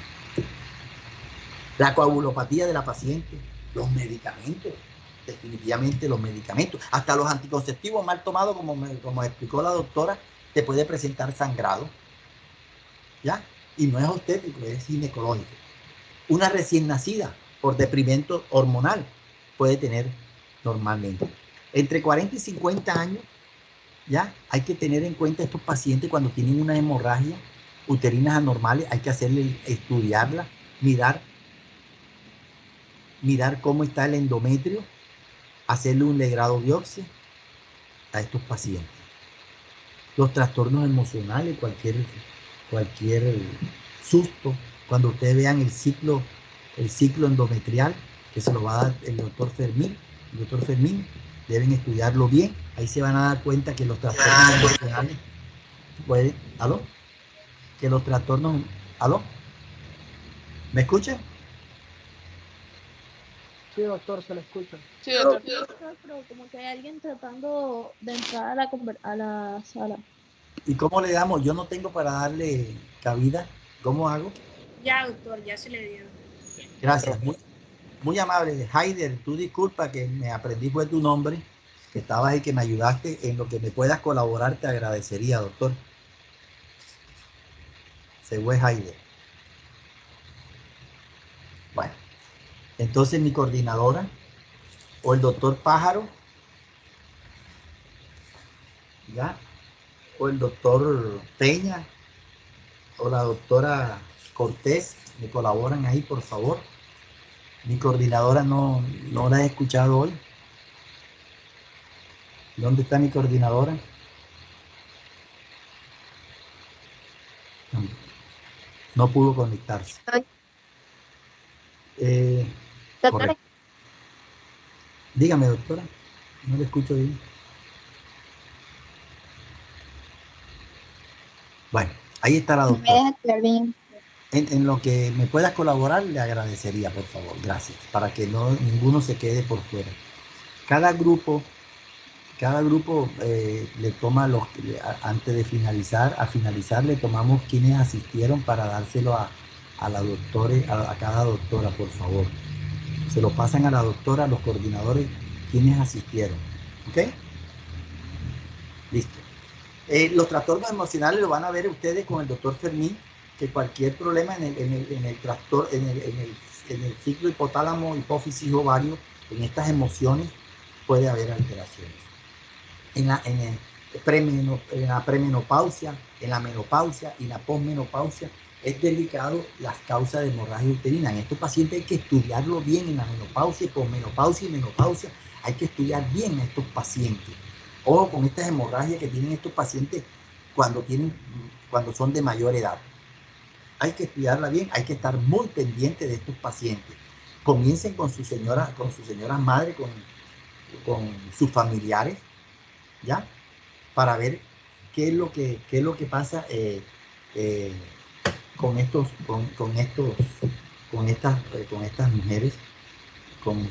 La coagulopatía de la paciente, los medicamentos, definitivamente los medicamentos, hasta los anticonceptivos mal tomados, como explicó la doctora, te puede presentar sangrado, ¿ya? Y no es obstétrico, es ginecológico. Una recién nacida por deprimento hormonal puede tener normalmente. Entre 40 y 50 años, ¿ya? Hay que tener en cuenta estos pacientes cuando tienen una hemorragia uterinas anormales, hay que hacerle, estudiarla, mirar cómo está el endometrio, hacerle un legrado biopsia a estos pacientes. Los trastornos emocionales, cualquier susto, cuando ustedes vean el ciclo endometrial, que se lo va a dar el doctor Fermín, deben estudiarlo bien. Ahí se van a dar cuenta que los trastornos emocionales pueden, ¿me escuchan? Sí, doctor, se le escucha. Sí, doctor. Pero como que hay alguien tratando de entrar a la sala. ¿Y cómo le damos? Yo no tengo para darle cabida. ¿Cómo hago? Ya, doctor, ya se le dio. Gracias, muy amable. Haider, tú disculpa que me aprendí fue tu nombre, que estabas ahí, que me ayudaste. En lo que me puedas colaborar te agradecería, doctor. Se fue Haider. Bueno, entonces mi coordinadora o el doctor Pájaro, ¿ya? O el doctor Peña, o la doctora Cortés, me colaboran ahí, por favor. Mi coordinadora no la he escuchado hoy. ¿Dónde está mi coordinadora? No pudo conectarse. Correcto. Dígame, doctora. No le escucho bien. Bueno, ahí está la doctora. En lo que me puedas colaborar, le agradecería, por favor. Gracias. Para que ninguno se quede por fuera. Cada grupo le toma antes de finalizar, le tomamos quienes asistieron para dárselo a la doctora, a cada doctora, por favor. Se lo pasan a la doctora, a los coordinadores, quienes asistieron. ¿Ok? Listo. Los trastornos emocionales lo van a ver ustedes con el doctor Fermín, que cualquier problema en el ciclo hipotálamo, hipófisis, ovario, en estas emociones puede haber alteraciones. En la premenopausia, en la menopausia y la posmenopausia es delicado las causas de hemorragia uterina. En estos pacientes hay que estudiarlo bien en la menopausia, posmenopausia y menopausia. Hay que estudiar bien a estos pacientes. Ojo con estas hemorragias que tienen estos pacientes cuando son de mayor edad. Hay que estudiarla bien, hay que estar muy pendiente de estos pacientes. Comiencen con su señora madre, con sus familiares, ¿ya? Para ver qué es lo que pasa con estas mujeres, con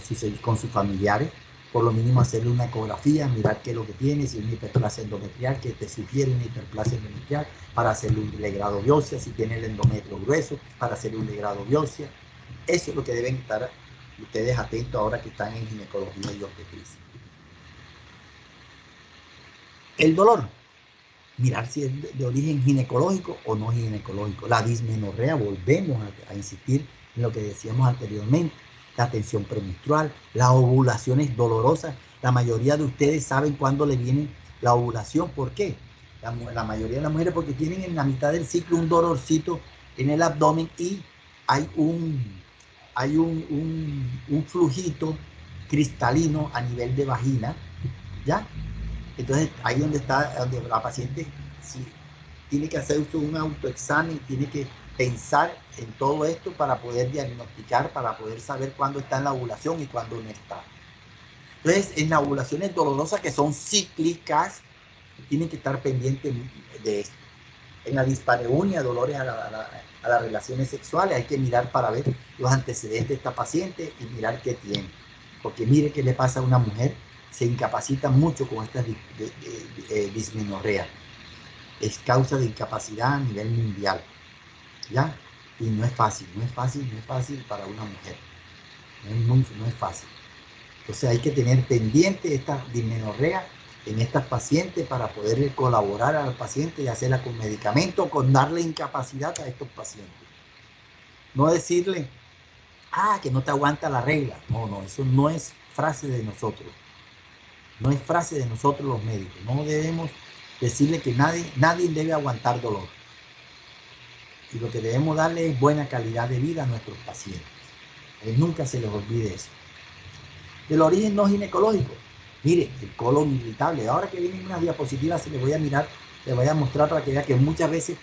sus familiares. Por lo mínimo hacerle una ecografía, mirar qué es lo que tiene, si es una hiperplasia endometrial, que te sugiere una hiperplasia endometrial, para hacerle un legrado biopsia, si tiene el endometrio grueso, para hacerle un legrado biopsia. Eso es lo que deben estar ustedes atentos ahora que están en ginecología y obstetricia. El dolor, mirar si es de origen ginecológico o no ginecológico. La dismenorrea, volvemos a insistir en lo que decíamos anteriormente. La tensión premenstrual, las ovulaciones dolorosas. La mayoría de ustedes saben cuándo le viene la ovulación. ¿Por qué? La mayoría de las mujeres porque tienen en la mitad del ciclo un dolorcito en el abdomen y hay un flujito cristalino a nivel de vagina, ¿ya? Entonces ahí donde la paciente sí, tiene que hacer un autoexamen, tiene que pensar en todo esto para poder diagnosticar, para poder saber cuándo está en la ovulación y cuándo no está. Entonces, en las ovulaciones dolorosas que son cíclicas, tienen que estar pendientes de esto. En la dispareunia, dolores a las relaciones sexuales, hay que mirar para ver los antecedentes de esta paciente y mirar qué tiene. Porque mire qué le pasa a una mujer, se incapacita mucho con esta dismenorrea. Es causa de incapacidad a nivel mundial, ¿ya? Y no es fácil para una mujer. No es fácil. Entonces hay que tener pendiente esta dismenorrea en estas pacientes para poder colaborar al paciente y hacerla con medicamento, con darle incapacidad a estos pacientes. No decirle, que no te aguanta la regla. No, eso no es frase de nosotros. No es frase de nosotros los médicos. No debemos decirle que nadie debe aguantar dolor. Y lo que debemos darle es buena calidad de vida a nuestros pacientes. Nunca se les olvide eso. Del origen no ginecológico. Mire, el colon irritable. Ahora que vienen unas diapositivas, les voy a mostrar para que vean que muchas veces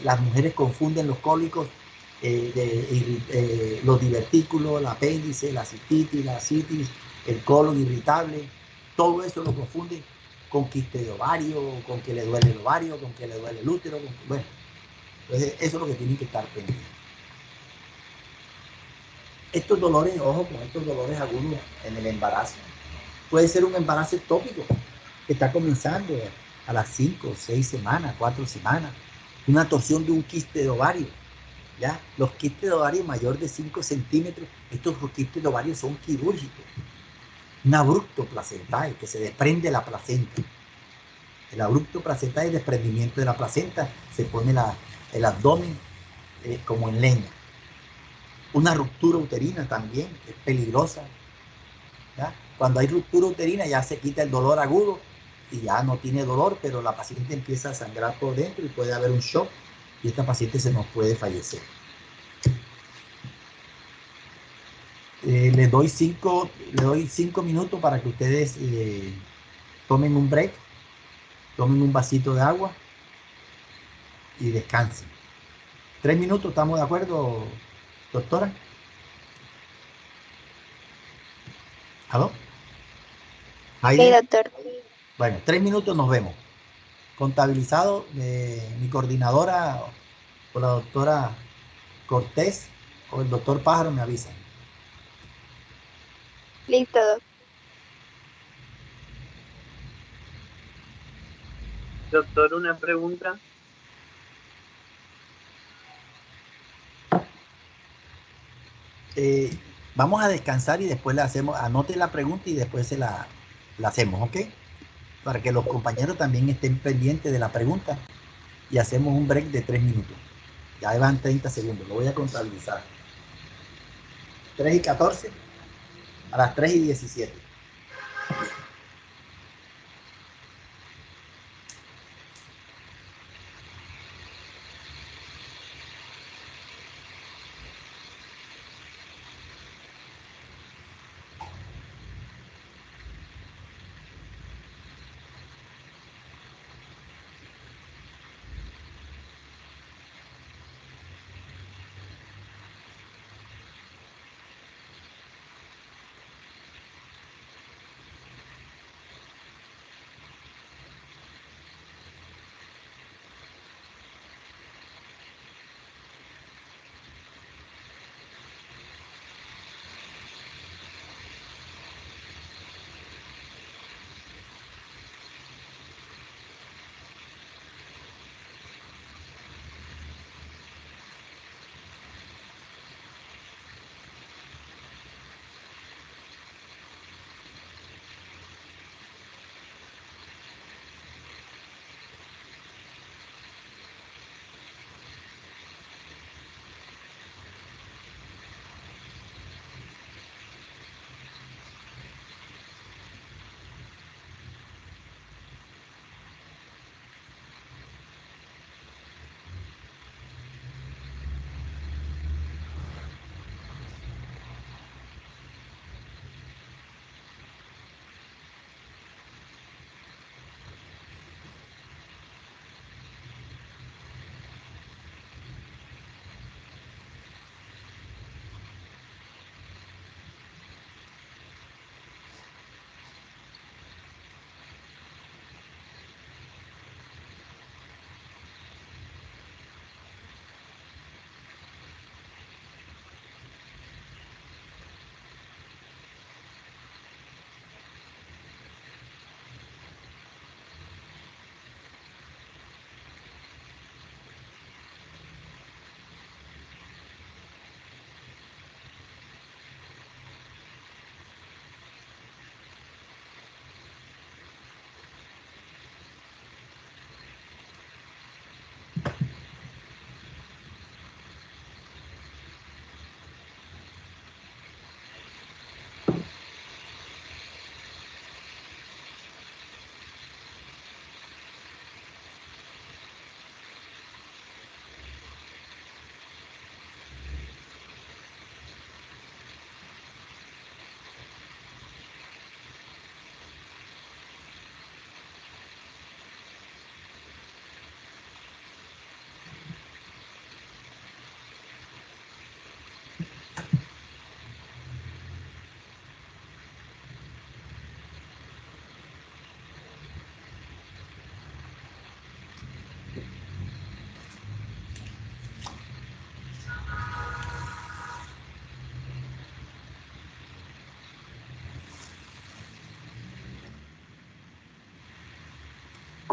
las mujeres confunden los cólicos, los divertículos, el apéndice, la cistitis, la asitis, el colon irritable. Todo eso lo confunden con quiste de ovario, con que le duele el ovario, con que le duele el útero. Bueno, entonces eso es lo que tienen que estar pendientes. Estos dolores, ojo con estos dolores agudos en el embarazo. Puede ser un embarazo ectópico que está comenzando a las 5, 6 semanas, 4 semanas. Una torsión de un quiste de ovario. ¿Ya? Los quistes de ovario mayor de 5 centímetros, estos quistes de ovario son quirúrgicos. Un abrupto placentae, que se desprende la placenta. El abrupto placentae es el desprendimiento de la placenta, se pone el abdomen como en leña. Una ruptura uterina también, es peligrosa. ¿Ya? Cuando hay ruptura uterina ya se quita el dolor agudo y ya no tiene dolor, pero la paciente empieza a sangrar por dentro y puede haber un shock y esta paciente se nos puede fallecer. Les doy 5 minutos para que ustedes tomen un break, tomen un vasito de agua y descansen. 3 minutos, ¿estamos de acuerdo, doctora? ¿Aló? Sí, doctor. Bueno, 3 minutos, nos vemos. Contabilizado, mi coordinadora o la doctora Cortés o el doctor Pájaro me avisan. Listo, doctor. Doctor, una pregunta. Vamos a descansar y después le hacemos, anote la pregunta y después la hacemos, ¿ok? Para que los compañeros también estén pendientes de la pregunta y hacemos un break de 3 minutos. Ya van 30 segundos, lo voy a contabilizar. 3:14 a las 3:17.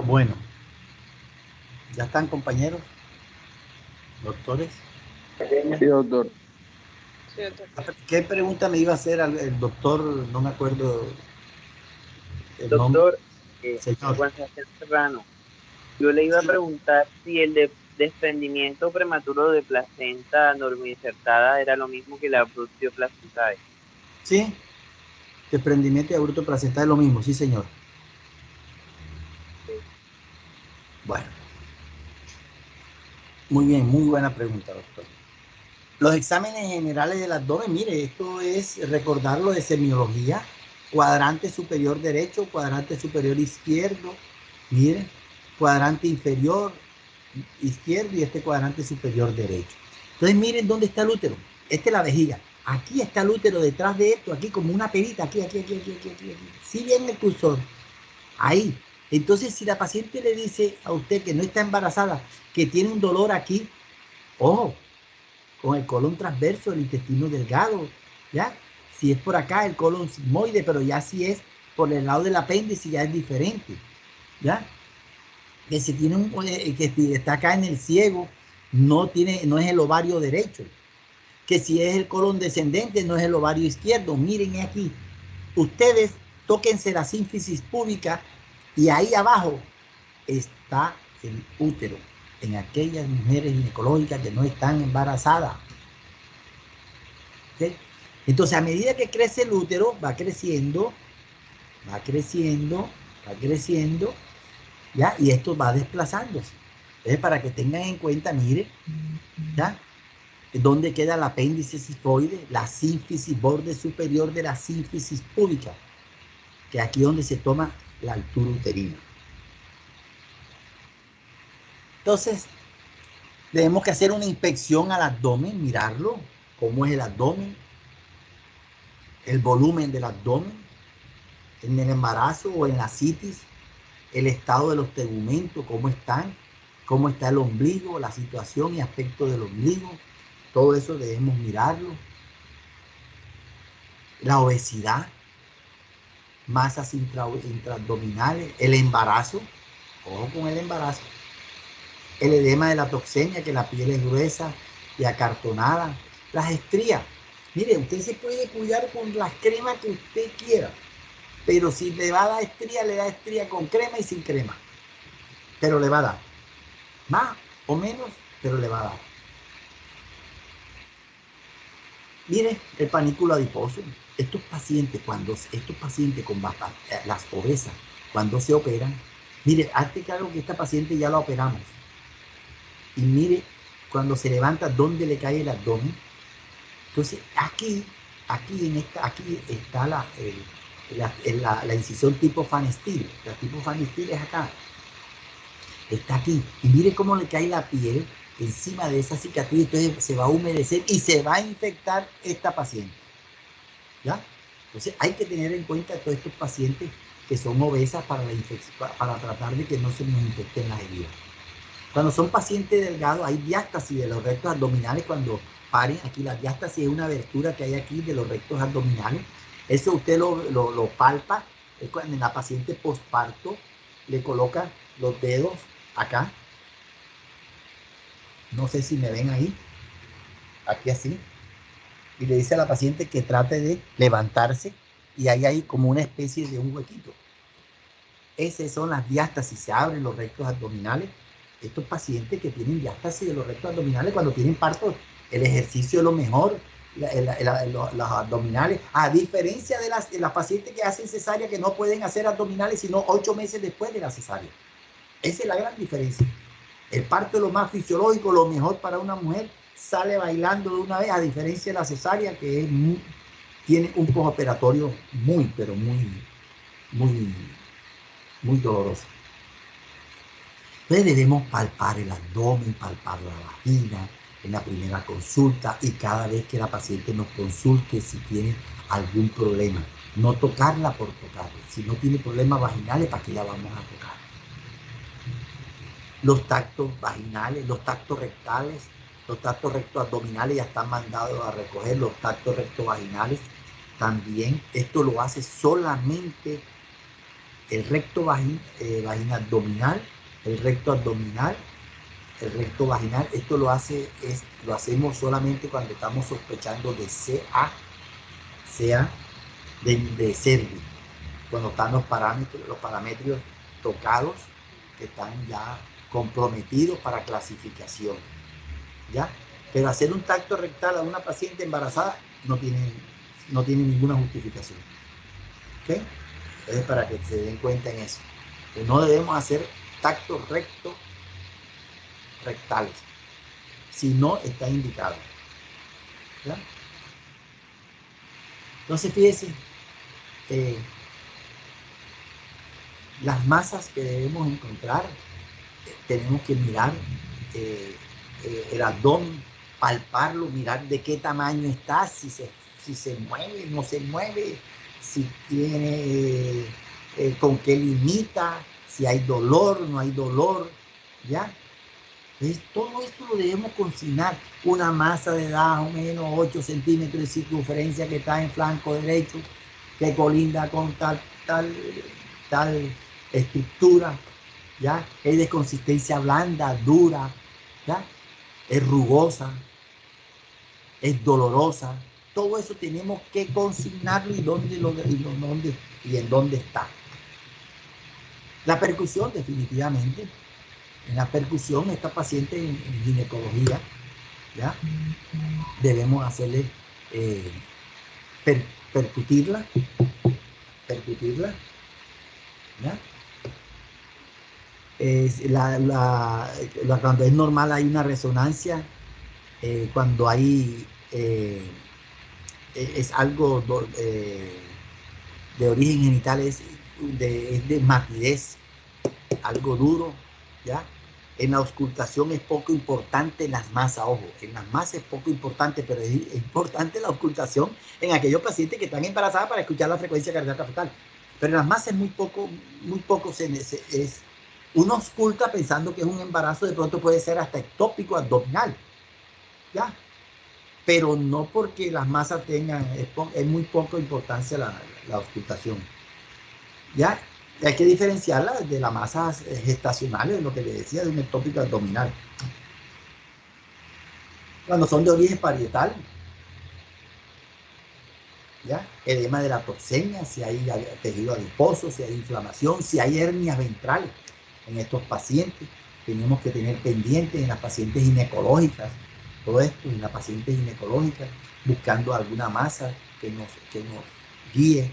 Bueno, ¿ya están, compañeros? ¿Doctores? Sí, doctor. Sí, doctor. ¿Qué pregunta me iba a hacer el doctor? No me acuerdo el nombre. Doctor, Señor. Juan Sebastián Serrano, yo le iba a preguntar si el desprendimiento prematuro de placenta normoinsertada era lo mismo que la abruptio placentae. Sí, desprendimiento y aborto placental es lo mismo, sí, señor. Bueno, muy bien, muy buena pregunta, doctor. Los exámenes generales del abdomen, mire, esto es recordarlo de semiología, cuadrante superior derecho, cuadrante superior izquierdo, mire, cuadrante inferior izquierdo y este cuadrante superior derecho. Entonces miren dónde está el útero. Esta es la vejiga. Aquí está el útero detrás de esto, aquí como una perita, aquí. Si bien el cursor, ahí. Entonces si la paciente le dice a usted que no está embarazada, que tiene un dolor aquí, ojo, con el colon transverso, el intestino delgado, ¿ya? Si es por acá, el colon sigmoide, pero ya si es por el lado del apéndice, ya es diferente, ¿ya? Que si tiene que si está acá en el ciego, no es el ovario derecho. Que si es el colon descendente, no es el ovario izquierdo. Miren aquí, ustedes tóquense la sínfisis púbica y ahí abajo está el útero en aquellas mujeres ginecológicas que no están embarazadas. ¿Okay? Entonces, a medida que crece el útero, va creciendo, ¿ya? Y esto va desplazándose. Entonces, para que tengan en cuenta, mire, ¿ya? ¿Dónde queda el apéndice cifoide? La sínfisis, borde superior de la sínfisis púbica, que aquí es donde se toma la altura uterina. Entonces, tenemos que hacer una inspección al abdomen, mirarlo, cómo es el abdomen, el volumen del abdomen, en el embarazo o en la citis, el estado de los tegumentos, cómo están, cómo está el ombligo, la situación y aspecto del ombligo, todo eso debemos mirarlo. La obesidad, masas intraabdominales, el embarazo, ojo con el embarazo, el edema de la toxemia, que la piel es gruesa y acartonada, las estrías. Mire, usted se puede cuidar con las cremas que usted quiera, pero si le va a dar estría, le da estría con crema y sin crema, pero le va a dar, más o menos, pero le va a dar. Mire, el panículo adiposo. Estos pacientes con las obesas, cuando se operan, mire, hazte claro que esta paciente ya la operamos. Y mire, cuando se levanta, ¿dónde le cae el abdomen? Entonces, aquí está la incisión tipo Van Steel. La tipo Van Steel es acá. Está aquí. Y mire cómo le cae la piel encima de esa cicatriz. Entonces se va a humedecer y se va a infectar esta paciente. ¿Ya? Entonces hay que tener en cuenta a todos estos pacientes que son obesas para tratar de que no se nos infecten las heridas. Cuando son pacientes delgados, hay diástasis de los rectos abdominales cuando paren. Aquí la diástasis es una abertura que hay aquí de los rectos abdominales. Eso usted lo palpa. Es cuando en la paciente posparto le coloca los dedos acá. No sé si me ven ahí. Aquí así. Y le dice a la paciente que trate de levantarse y ahí hay como una especie de un huequito. Esas son las diástasis, se abren los rectos abdominales. Estos pacientes que tienen diástasis de los rectos abdominales cuando tienen parto, el ejercicio es lo mejor, los abdominales, a diferencia de las pacientes que hacen cesárea que no pueden hacer abdominales sino 8 meses después de la cesárea. Esa es la gran diferencia. El parto es lo más fisiológico, lo mejor para una mujer, sale bailando de una vez, a diferencia de la cesárea que tiene un postoperatorio muy doloroso. Entonces debemos palpar el abdomen, palpar la vagina en la primera consulta y cada vez que la paciente nos consulte si tiene algún problema. No tocarla por tocarla. Si no tiene problemas vaginales, ¿para qué la vamos a tocar? Los tactos vaginales, los tactos rectales, los tactos rectoabdominales ya están mandados a recoger, los tactos rectovaginales también. Esto lo hace solamente el recto abdominal, el recto abdominal, el recto vaginal. Esto lo hacemos solamente cuando estamos sospechando de CA de cervix, cuando están los parámetros tocados, que están ya comprometidos para clasificación, ¿ya? Pero hacer un tacto rectal a una paciente embarazada no tiene ninguna justificación, ¿ok? Entonces, para que se den cuenta en eso, que no debemos hacer contactos rectales. Si no, está indicado. ¿Ya? Entonces, fíjense, las masas que debemos encontrar, tenemos que mirar el abdomen, palparlo, mirar de qué tamaño está, si se mueve, no se mueve, si tiene, con qué limita, si hay dolor, no hay dolor, ¿ya? Entonces, todo esto lo debemos consignar. Una masa de más o menos 8 centímetros de circunferencia que está en flanco derecho, que colinda con tal estructura, ¿ya? Es de consistencia blanda, dura, ¿ya? Es rugosa, es dolorosa. Todo eso tenemos que consignarlo y en dónde está. La percusión, definitivamente. En la percusión, esta paciente en ginecología, ¿ya? Debemos hacerle percutirla, ¿ya? Cuando es normal hay una resonancia, cuando hay es algo de origen genital, es de matidez, algo duro, ¿ya? En la auscultación es poco importante en las masas, ojo, en las masas es poco importante, pero es importante la auscultación en aquellos pacientes que están embarazadas para escuchar la frecuencia cardíaca fetal. Pero en las masas es muy poco uno ausculta pensando que es un embarazo, de pronto puede ser hasta ectópico abdominal, ¿ya? Pero no porque las masas tengan, es muy poco importancia la auscultación, ¿ya? Hay que diferenciarla de las masas gestacionales, lo que le decía, de un ectópico abdominal. Cuando son de origen parietal, ¿ya? Edema de la toxemia, si hay tejido adiposo, si hay inflamación, si hay hernias ventrales en estos pacientes. Tenemos que tener pendientes en las pacientes ginecológicas, todo esto en las pacientes ginecológicas, buscando alguna masa que nos guíe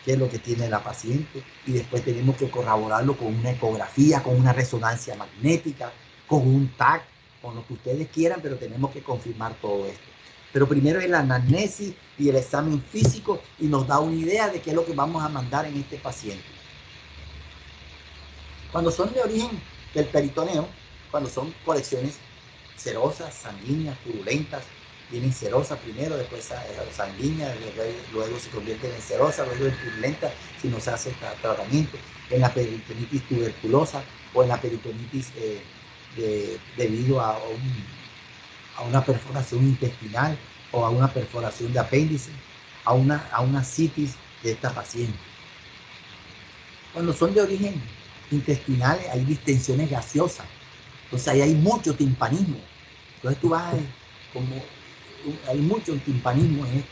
qué es lo que tiene la paciente, y después tenemos que corroborarlo con una ecografía, con una resonancia magnética, con un TAC, con lo que ustedes quieran, pero tenemos que confirmar todo esto. Pero primero es la anamnesis y el examen físico, y nos da una idea de qué es lo que vamos a mandar en este paciente. Cuando son de origen del peritoneo, cuando son colecciones cerosas, sanguíneas, purulentas, vienen cerosas primero, después sanguíneas, luego se convierten en cerosas, luego en purulentas si no se hace tratamiento, en la peritonitis tuberculosa o en la peritonitis debido a una perforación intestinal o a una perforación de apéndice, a una citis de esta paciente. Cuando son de origen intestinal hay distensiones gaseosas, entonces ahí hay mucho timpanismo. Entonces tú vas hay mucho timpanismo en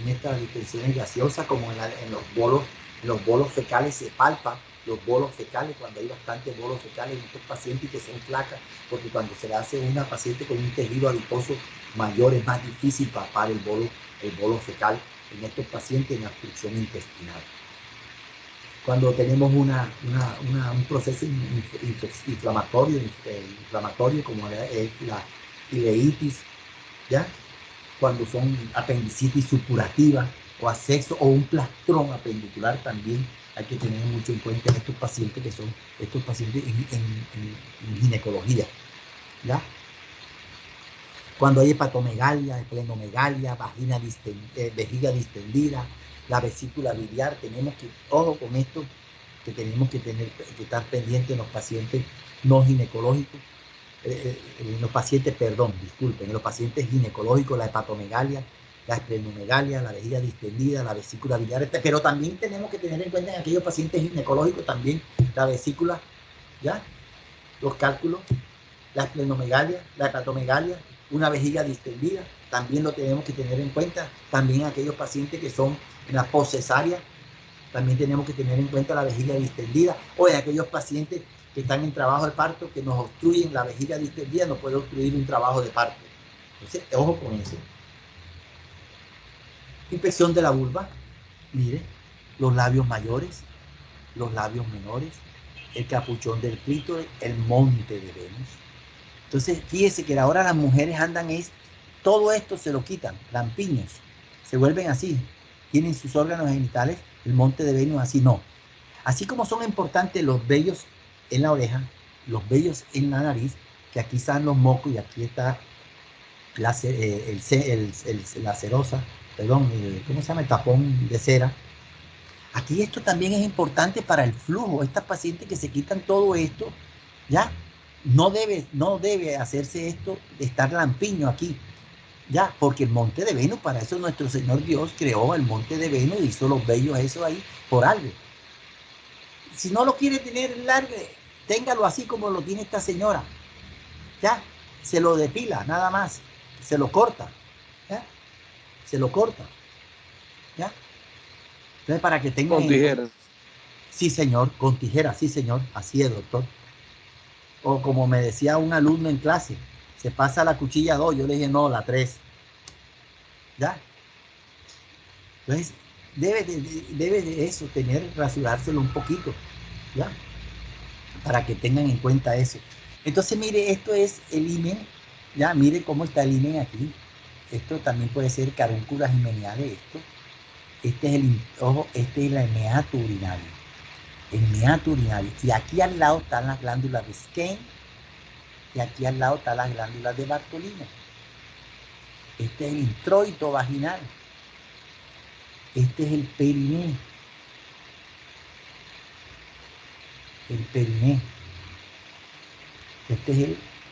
estas distensiones gaseosas, como en los bolos fecales se palpa los bolos fecales, cuando hay bastantes bolos fecales en estos pacientes que son flacas, porque cuando se le hace una paciente con un tejido adiposo mayor es más difícil palpar el bolo fecal en estos pacientes en obstrucción intestinal. Cuando tenemos un proceso inflamatorio como es la ileitis, ¿ya? Cuando son apendicitis supurativa o asexo o un plastrón apendicular, también hay que tener mucho en cuenta estos pacientes que son estos pacientes en ginecología, ¿ya? Cuando hay hepatomegalia, esplenomegalia, vejiga distendida, la vesícula biliar, tenemos que, ojo con esto, que tenemos que estar pendientes en los pacientes no ginecológicos, en los pacientes ginecológicos, la hepatomegalia, la esplenomegalia, la vejiga distendida, la vesícula biliar, pero también tenemos que tener en cuenta en aquellos pacientes ginecológicos también la vesícula, ¿ya? Los cálculos, la esplenomegalia, la hepatomegalia, una vejiga distendida, también lo tenemos que tener en cuenta. También aquellos pacientes que son en la postcesárea, también tenemos que tener en cuenta la vejiga distendida, o en aquellos pacientes que están en trabajo de parto, que nos obstruyen la vejiga distendida, nos puede obstruir un trabajo de parto. Entonces, ojo con eso. Infección de la vulva, mire, los labios mayores, los labios menores, el capuchón del clítoris, el monte de Venus. Entonces, fíjese que ahora las mujeres andan todo esto se lo quitan, lampiños, se vuelven así, tienen sus órganos genitales, el monte de Venus así no. Así como son importantes los vellos en la oreja, los vellos en la nariz, que aquí están los mocos y aquí está la cerosa, perdón, ¿cómo se llama? El tapón de cera. Aquí esto también es importante para el flujo. Estas pacientes que se quitan todo esto, ya, no debe hacerse esto de estar lampiño aquí, ya, porque el monte de Venus, para eso nuestro Señor Dios creó el monte de Venus, hizo los vellos eso ahí por algo. Si no lo quiere tener largo, téngalo así como lo tiene esta señora, ya, se lo depila, nada más, se lo corta, ya, se lo corta, ya. Entonces, para que tengan... Con tijeras. Sí, señor, con tijeras, sí, señor, así es, doctor. O como me decía un alumno en clase, se pasa la cuchilla 2, yo le dije, no, la 3. ¿Ya? Entonces, debe de eso, rasurárselo un poquito, ¿ya? Para que tengan en cuenta eso. Entonces, mire, esto es el himen, ¿ya? Mire cómo está el himen aquí. Esto también puede ser carúnculas himeniales, esto. Este es el meato urinario. El meato urinario. Y aquí al lado están las glándulas de Skene. Y aquí al lado están las glándulas de Bartolino. Este es el introito vaginal. Este es el periné. El periné. Este es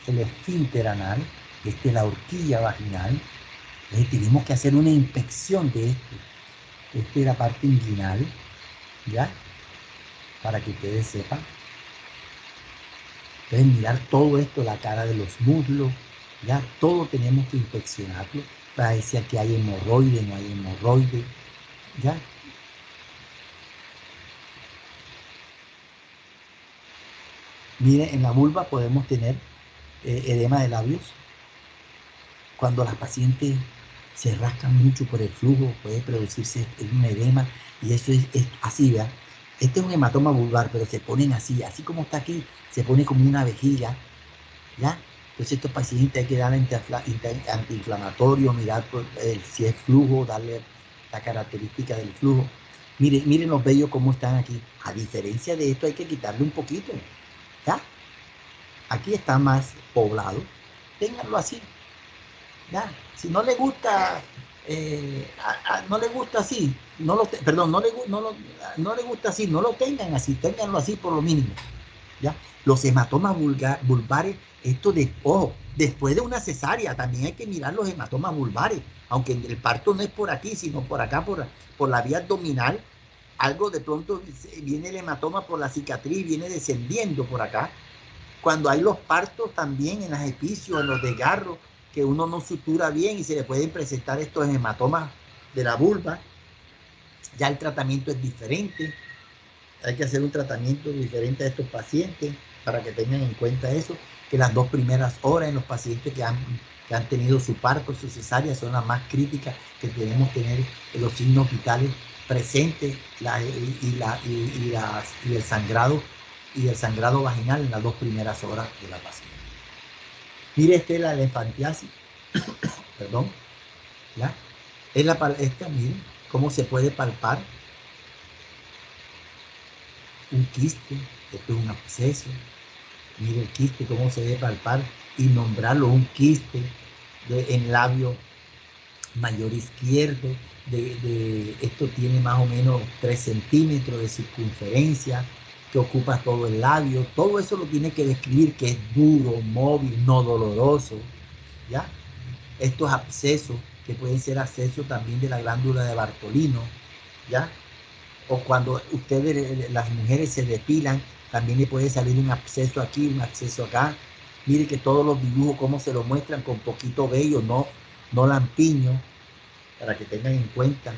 el esfínter anal. Este es la horquilla vaginal. Entonces tenemos que hacer una inspección de esto. Esta es la parte inguinal, ¿ya? Para que ustedes sepan. Entonces mirar todo esto, la cara de los muslos, ¿ya? Todo tenemos que inspeccionarlo para ver si aquí hay hemorroide, no hay hemorroide, ¿ya? Miren, en la vulva podemos tener edema de labios. Cuando las pacientes se rascan mucho por el flujo, puede producirse un edema, y eso es así, ¿verdad? Este es un hematoma vulvar, pero se ponen así como está aquí, se pone como una vejiga, ¿ya? Entonces estos pacientes hay que darle antiinflamatorio, mirar si es flujo, darle la característica del flujo. Miren los vellos cómo están aquí. A diferencia de esto hay que quitarle un poquito, ¿ya? Aquí está más poblado, ténganlo así, ¿ya? Si no le gusta, no le gusta así, no le gusta así, no lo tengan así, ténganlo así por lo mínimo, ¿ya? Los hematomas vulvares, ojo, después de una cesárea también hay que mirar los hematomas vulvares, aunque el parto no es por aquí, sino por acá, por la vía abdominal, algo de pronto viene el hematoma por la cicatriz, viene descendiendo por acá. Cuando hay los partos también en las epicios, en los desgarros, que uno no sutura bien y se le pueden presentar estos hematomas de la vulva, ya el tratamiento es diferente. Hay que hacer un tratamiento diferente a estos pacientes para que tengan en cuenta eso, que las 2 primeras horas en los pacientes que han tenido su parto, su cesárea, son las más críticas, que debemos tener los signos vitales presentes y el sangrado vaginal en las 2 primeras horas de la paciente. Mire, esta es la elenfantiasis, perdón, ¿ya? Miren cómo se puede palpar un quiste, esto es un absceso. Mire el quiste, cómo se debe palpar y nombrarlo un quiste en labio mayor izquierdo. Esto tiene más o menos 3 centímetros de circunferencia, que ocupa todo el labio. Todo eso lo tiene que describir, que es duro, móvil, no doloroso, ¿ya? Estos abscesos, que pueden ser abscesos también de la glándula de Bartolino, ¿ya? O cuando ustedes, las mujeres, se depilan, también le puede salir un absceso aquí, un absceso acá. Mire que todos los dibujos, cómo se los muestran, con poquito vello, no lampiño, para que tengan en cuenta.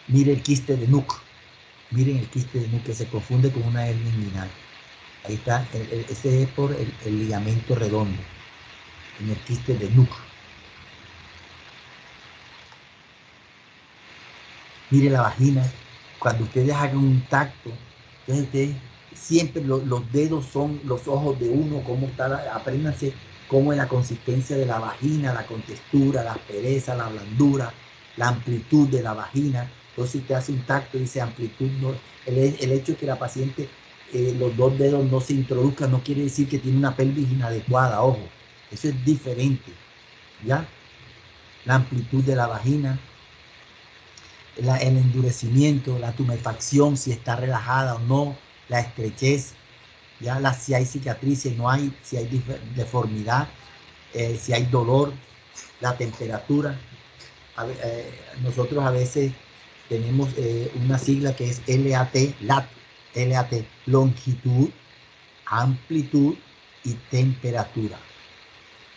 Mire el quiste de Nuc. Miren el quiste de Nuc, que se confunde con una hernia inguinal. Ahí está, ese es por el ligamento redondo, en el quiste de Nuc. Mire la vagina, cuando ustedes hagan un tacto, entonces ustedes siempre los dedos son los ojos de uno, cómo está, apréndanse cómo es la consistencia de la vagina, la contextura, la aspereza, la blandura, la amplitud de la vagina. Entonces usted hace un tacto y dice amplitud, no, el hecho de que la paciente los dos dedos no se introduzcan no quiere decir que tiene una pelvis inadecuada, ojo, eso es diferente, ¿ya? La amplitud de la vagina, el endurecimiento, la tumefacción, si está relajada o no, la estrechez, ¿ya? Si hay cicatrices, no hay, si hay deformidad, si hay dolor, la temperatura. Nosotros a veces tenemos una sigla que es LAT, LAT, longitud, amplitud y temperatura,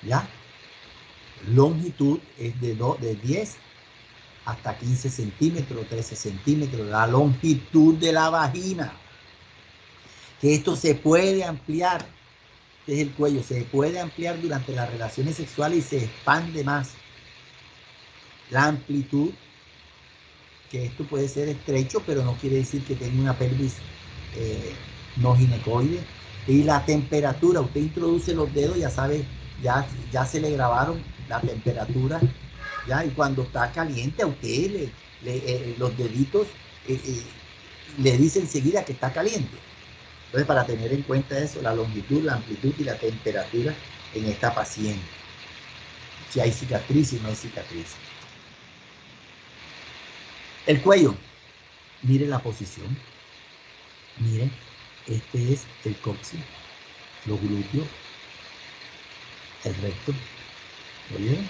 ¿ya? Longitud es de 10 hasta 15 centímetros, 13 centímetros, la longitud de la vagina, que esto se puede ampliar, este es el cuello, se puede ampliar durante las relaciones sexuales y se expande más. La amplitud, que esto puede ser estrecho, pero no quiere decir que tenga una pelvis no ginecoide. Y la temperatura, usted introduce los dedos, ya sabe, ya se le grabaron la temperatura, ¿ya? Y cuando está caliente a usted los deditos le dice enseguida que está caliente. Entonces, para tener en cuenta eso, la longitud, la amplitud y la temperatura en esta paciente. Si hay cicatriz y no hay cicatriz. El cuello, mire la posición. Miren, este es el coxis, los glúteos, el recto. ¿Lo vieron?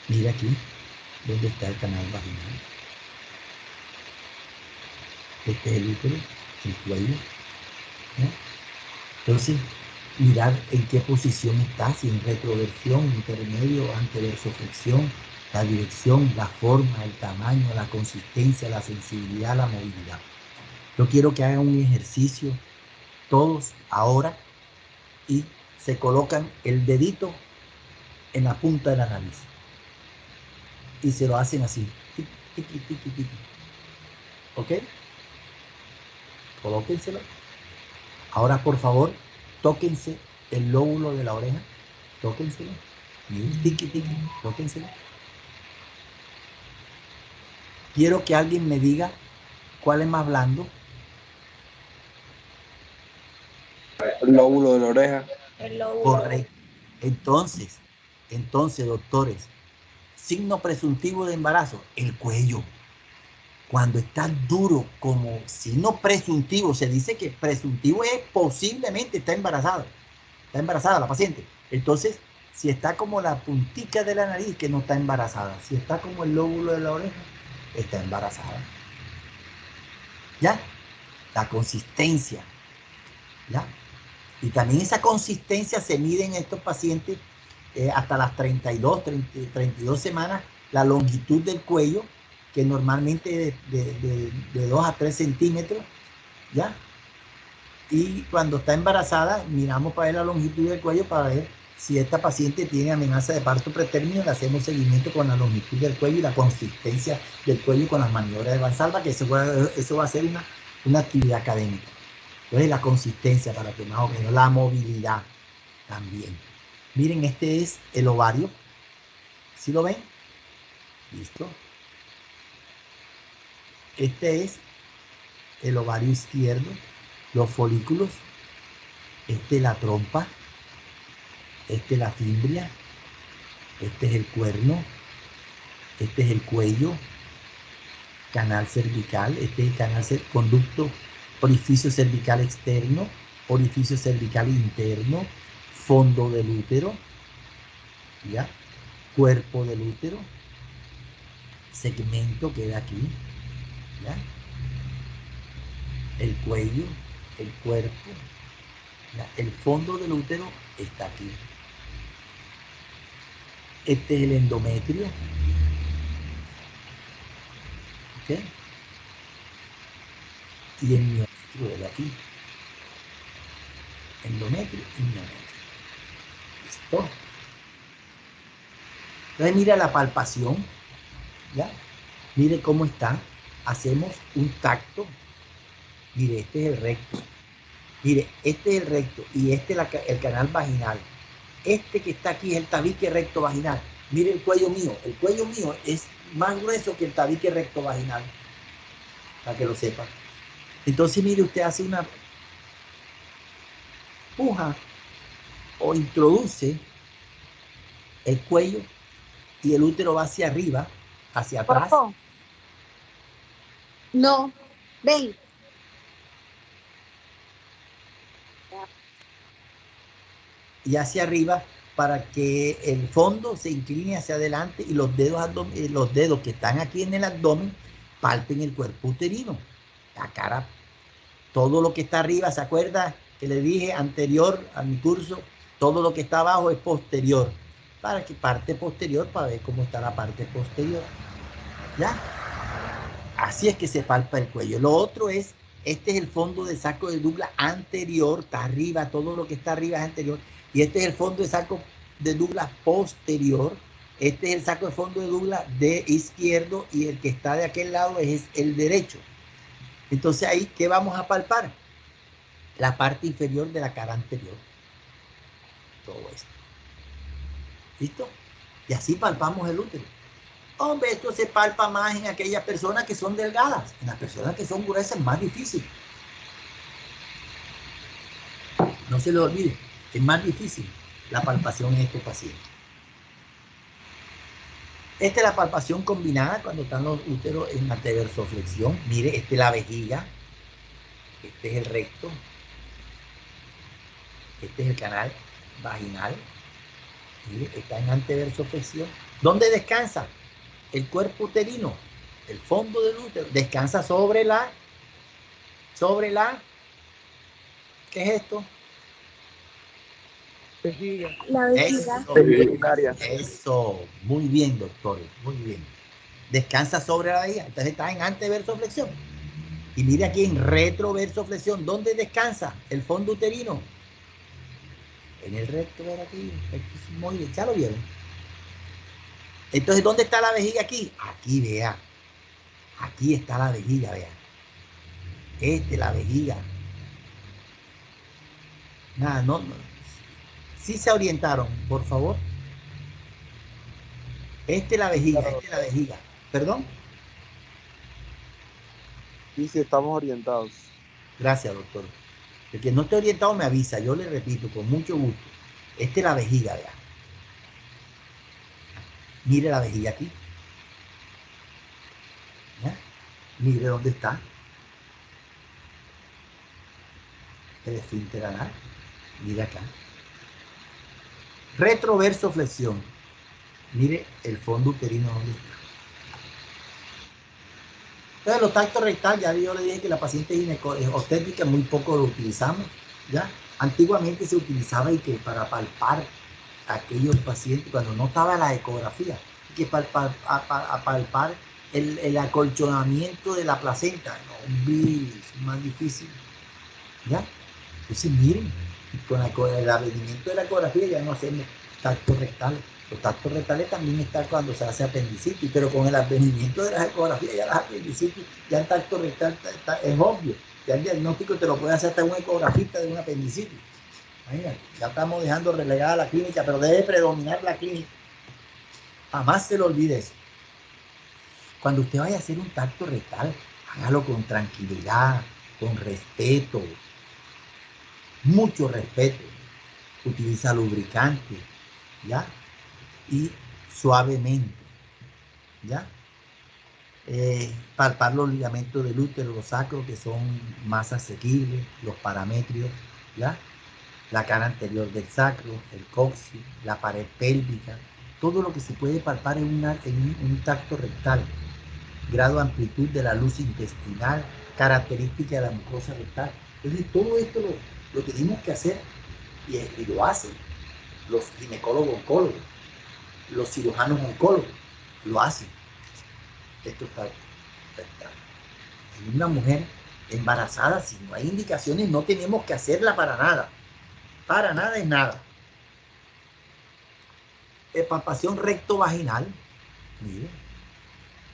Mira aquí, donde está el canal vaginal. Este es el útero, el cuello. ¿No? Entonces, mirar en qué posición está, si en retroversión, intermedio, anteversoflexión, la dirección, la forma, el tamaño, la consistencia, la sensibilidad, la movilidad. Yo quiero que hagan un ejercicio todos ahora y se colocan el dedito en la punta de la nariz y se lo hacen así, tiqui, tiqui, tiqui, tiqui. ¿Ok? Colóquenselo. Ahora, por favor, tóquense el lóbulo de la oreja, tóquenselo, tiqui, tiqui, tóquenselo. Quiero que alguien me diga cuál es más blando. El lóbulo de la oreja. El lóbulo. Correcto. Entonces, doctores, signo presuntivo de embarazo, el cuello. Cuando está duro como signo presuntivo, se dice que presuntivo es posiblemente está embarazada la paciente. Entonces, si está como la puntica de la nariz, que no está embarazada. Si está como el lóbulo de la oreja, está embarazada. ¿Ya? La consistencia. ¿Ya? Y también esa consistencia se mide en estos pacientes hasta las 32 semanas, la longitud del cuello, que normalmente de 2 a 3 centímetros, ¿ya? Y cuando está embarazada, miramos para ver la longitud del cuello para ver si esta paciente tiene amenaza de parto pretérmino, le hacemos seguimiento con la longitud del cuello y la consistencia del cuello con las maniobras de Valsalva, que eso va a ser una actividad académica. Entonces, la consistencia para que más o menos, la movilidad también. Miren, este es el ovario. ¿Sí lo ven? ¿Listo? Este es el ovario izquierdo, los folículos. Este es la trompa. Este es la fimbria. Este es el cuerno. Este es el cuello. Canal cervical. Este es el canal conducto. Orificio cervical externo, orificio cervical interno, fondo del útero, ¿ya? Cuerpo del útero, segmento queda aquí, ¿ya? El cuello, el cuerpo, ¿ya? El fondo del útero está aquí. Este es el endometrio, ¿ok? Y el miometrio de aquí. Endometrio y miometrio. ¿Listo? Entonces mira la palpación, ¿ya? Mire cómo está. Hacemos un tacto, Mire, este es el recto. Mire, este es el recto y este es el canal vaginal. Este que está aquí es el tabique recto vaginal. Mire el cuello mío. El cuello mío es más grueso que el tabique recto vaginal. Para que lo sepa. Entonces, mire, usted hace una puja o introduce el cuello y el útero va hacia arriba, hacia atrás. Ojo. No, ven. Y hacia arriba para que el fondo se incline hacia adelante y los dedos que están aquí en el abdomen palpen el cuerpo uterino, la cara, todo lo que está arriba. ¿Se acuerda que le dije anterior a mi curso? Todo lo que está abajo es posterior, para que parte posterior, para ver cómo está la parte posterior. ¿Ya? Así es que se palpa el cuello. Lo otro es, este es el fondo de saco de Douglas anterior, está arriba, todo lo que está arriba es anterior. Y este es el fondo de saco de Douglas posterior. Este es el saco de fondo de Douglas de izquierdo y el que está de aquel lado es el derecho. Entonces ahí, ¿qué vamos a palpar? La parte inferior de la cara anterior. Todo esto. ¿Listo? Y así palpamos el útero. Hombre, esto se palpa más en aquellas personas que son delgadas. En las personas que son gruesas es más difícil. No se le olvide, es más difícil la palpación en estos pacientes. Esta es la palpación combinada cuando están los úteros en anteversoflexión. Mire, esta es la vejiga. Este es el recto. Este es el canal vaginal. Mire, está en anteversoflexión. ¿Dónde descansa? El cuerpo uterino, el fondo del útero, descansa sobre la, ¿qué es esto? Vejiga. La vejiga. Eso, muy bien, doctor, muy bien. Descansa sobre la vejiga, entonces está en anteversoflexión. Y mire aquí en retroversoflexión, ¿dónde descansa el fondo uterino? En el recto, ver aquí, muy bien, ya lo vieron. Entonces, ¿dónde está la vejiga aquí? Aquí, vea. Aquí está la vejiga, vea. Esta es la vejiga. Nada, no. Sí se orientaron, por favor. Esta es la vejiga, esta es la vejiga. ¿Perdón? Sí, sí, estamos orientados. Gracias, doctor. El que no esté orientado me avisa, yo le repito, con mucho gusto. Esta es la vejiga, vea. Mire la vejiga aquí. ¿Ya? Mire dónde está. El esfínter anal. Mire acá. Retroversoflexión. Mire el fondo uterino dónde está. Entonces los tactos rectal, ya yo le dije que la paciente obstétrica muy poco lo utilizamos. ¿Ya? Antiguamente se utilizaba y que para palpar a aquellos pacientes, cuando no estaba la ecografía, que palpar el acolchonamiento de la placenta. No, es más difícil. ¿Ya? Entonces miren, con el advenimiento de la ecografía ya no hacemos tactos rectales. Los tactos rectales también están cuando se hace apendicitis, pero con el advenimiento de las ecografías ya las apendicitis, ya el tacto rectal es obvio. Ya el diagnóstico te lo puede hacer hasta un ecografista de una apendicitis. Imagínate, ya estamos dejando relegada la clínica, pero debe predominar la clínica. Jamás se lo olvide eso. Cuando usted vaya a hacer un tacto rectal, hágalo con tranquilidad, con respeto, mucho respeto. Utiliza lubricante, ¿ya? Y suavemente, ¿ya? Palpar los ligamentos del útero, los sacros, que son más asequibles, los paramétrios, ¿ya? La cara anterior del sacro, el coxis, la pared pélvica, todo lo que se puede palpar en un tacto rectal. Grado de amplitud de la luz intestinal, característica de la mucosa rectal. Entonces, todo esto lo tenemos que hacer y lo hacen los ginecólogos oncólogos, los cirujanos oncólogos, lo hacen. Esto está rectal. En una mujer embarazada, si no hay indicaciones, no tenemos que hacerla para nada. Para nada es nada. Palpación recto vaginal. Miren.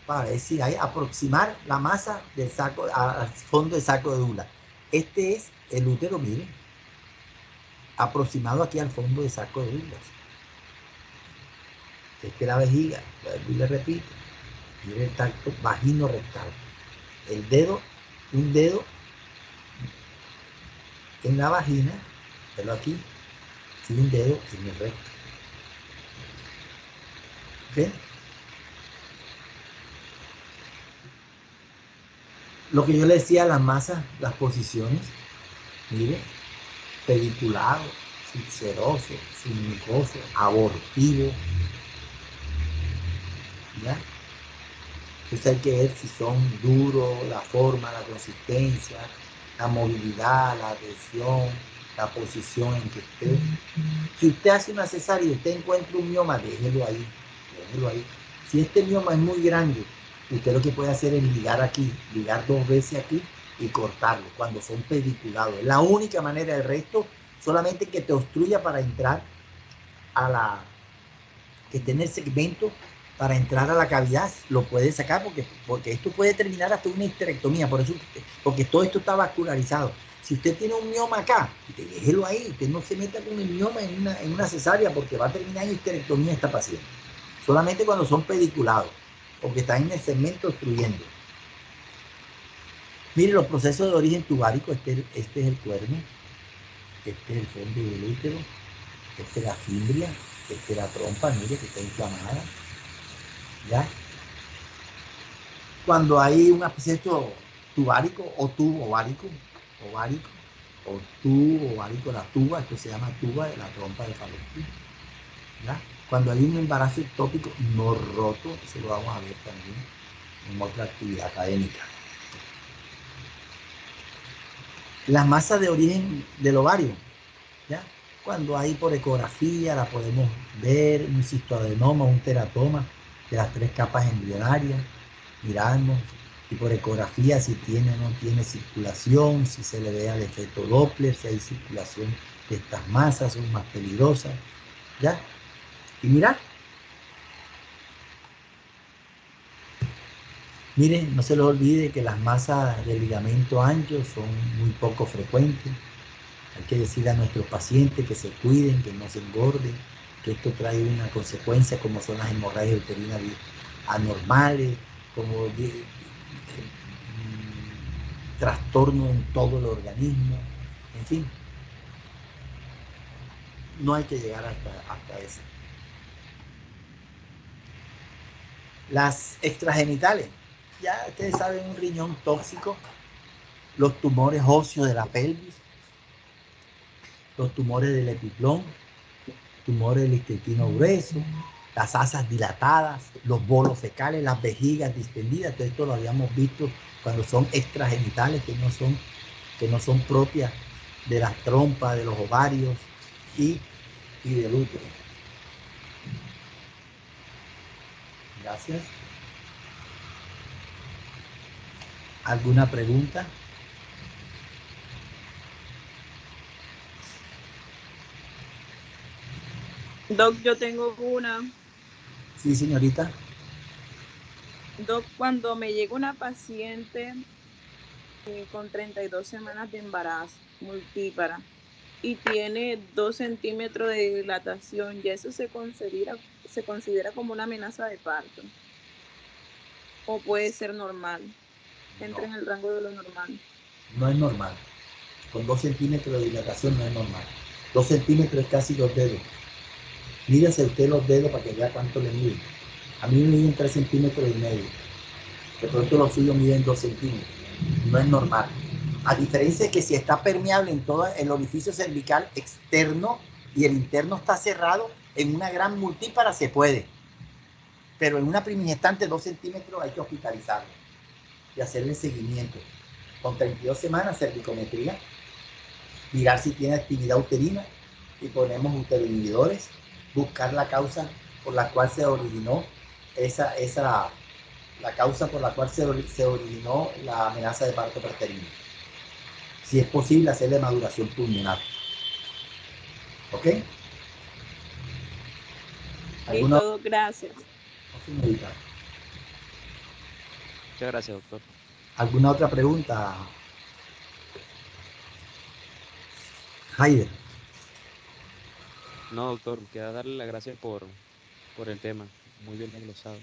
para ver si hay, aproximar la masa del saco al fondo del saco de Douglas. Este es el útero, miren, aproximado aquí al fondo del saco de Douglas. Esta es la vejiga, y le repito, miren el tacto vagino rectal. El dedo, un dedo en la vagina, pero aquí, y un dedo en el recto. ¿Ven? Lo que yo le decía, las masas, las posiciones, mire, pediculado, subseroso, submucoso, abortivo, ¿ya? Entonces hay que ver si son duros, la forma, la consistencia, la movilidad, la adhesión, la posición en que esté. Si usted hace una cesárea y usted encuentra un mioma, déjelo ahí, déjelo ahí. Si este mioma es muy grande, usted lo que puede hacer es ligar aquí, ligar 2 veces aquí y cortarlo cuando son pediculados. Es la única manera. Del resto, solamente que te obstruya para entrar a la, que tiene el segmento para entrar a la cavidad, lo puede sacar porque esto puede terminar hasta una histerectomía, por eso, porque todo esto está vascularizado. Si usted tiene un mioma acá, déjelo ahí, usted no se meta con el mioma en una cesárea porque va a terminar en histerectomía esta paciente. Solamente cuando son pediculados, porque están en el segmento obstruyendo. Mire los procesos de origen tubárico, este es el cuerno, este es el fondo del útero, esta es la fimbria, esta es la trompa, mire que está inflamada. ¿Ya? Cuando hay un absceso tubárico o tubo ovárico, o tubo ovárico, la tuba, esto se llama tuba de la trompa de Fallopian. ¿Ya? Cuando hay un embarazo ectópico no roto, eso lo vamos a ver también en otra actividad académica. Las masas de origen del ovario, ¿ya? Cuando hay por ecografía la podemos ver, un cistoadenoma, un teratoma de las 3 capas embrionarias, miramos, y por ecografía si tiene o no tiene circulación, si se le ve al efecto Doppler, si hay circulación de estas masas, son más peligrosas, ¿ya? Y mirad. Miren, no se les olvide que las masas de ligamento ancho son muy poco frecuentes. Hay que decirle a nuestros pacientes que se cuiden, que no se engorden, que esto trae una consecuencia como son las hemorragias uterinas anormales, como trastorno en todo el organismo, en fin. No hay que llegar hasta eso. Las extragenitales, ya ustedes saben, un riñón tóxico, los tumores óseos de la pelvis, los tumores del epiplón, tumores del intestino grueso, las asas dilatadas, los bolos fecales, las vejigas distendidas. Todo esto lo habíamos visto cuando son extragenitales, que no son propias de las trompas, de los ovarios y del útero. Gracias. ¿Alguna pregunta? Doc, yo tengo una. Sí, señorita. Doc, cuando me llega una paciente con 32 semanas de embarazo, multípara, y tiene 2 centímetros de dilatación, ¿ya eso se considera como una amenaza de parto? ¿O puede ser normal? ¿Entra en el rango de lo normal? No es normal. Con 2 centímetros de dilatación no es normal. 2 centímetros es casi 2 dedos. Mídase usted los dedos para que vea cuánto le miden. A mí me miden 3 centímetros y medio. De pronto los suyos miden 2 centímetros. No es normal. A diferencia de que si está permeable en todo el orificio cervical externo y el interno está cerrado, en una gran multípara se puede. Pero en una primigestante 2 centímetros hay que hospitalizarlo y hacerle seguimiento. Con 32 semanas, cervicometría, mirar si tiene actividad uterina y ponemos uteroinhibidores, buscar la causa por la cual se originó la causa por la cual se originó la amenaza de parto preterino. Si es posible, hacerle maduración pulmonar. ¿Ok? Listo, gracias. Señorita. Muchas gracias, doctor. ¿Alguna otra pregunta? Haider. No, doctor, queda darle las gracias por el tema. Muy bien desglosado.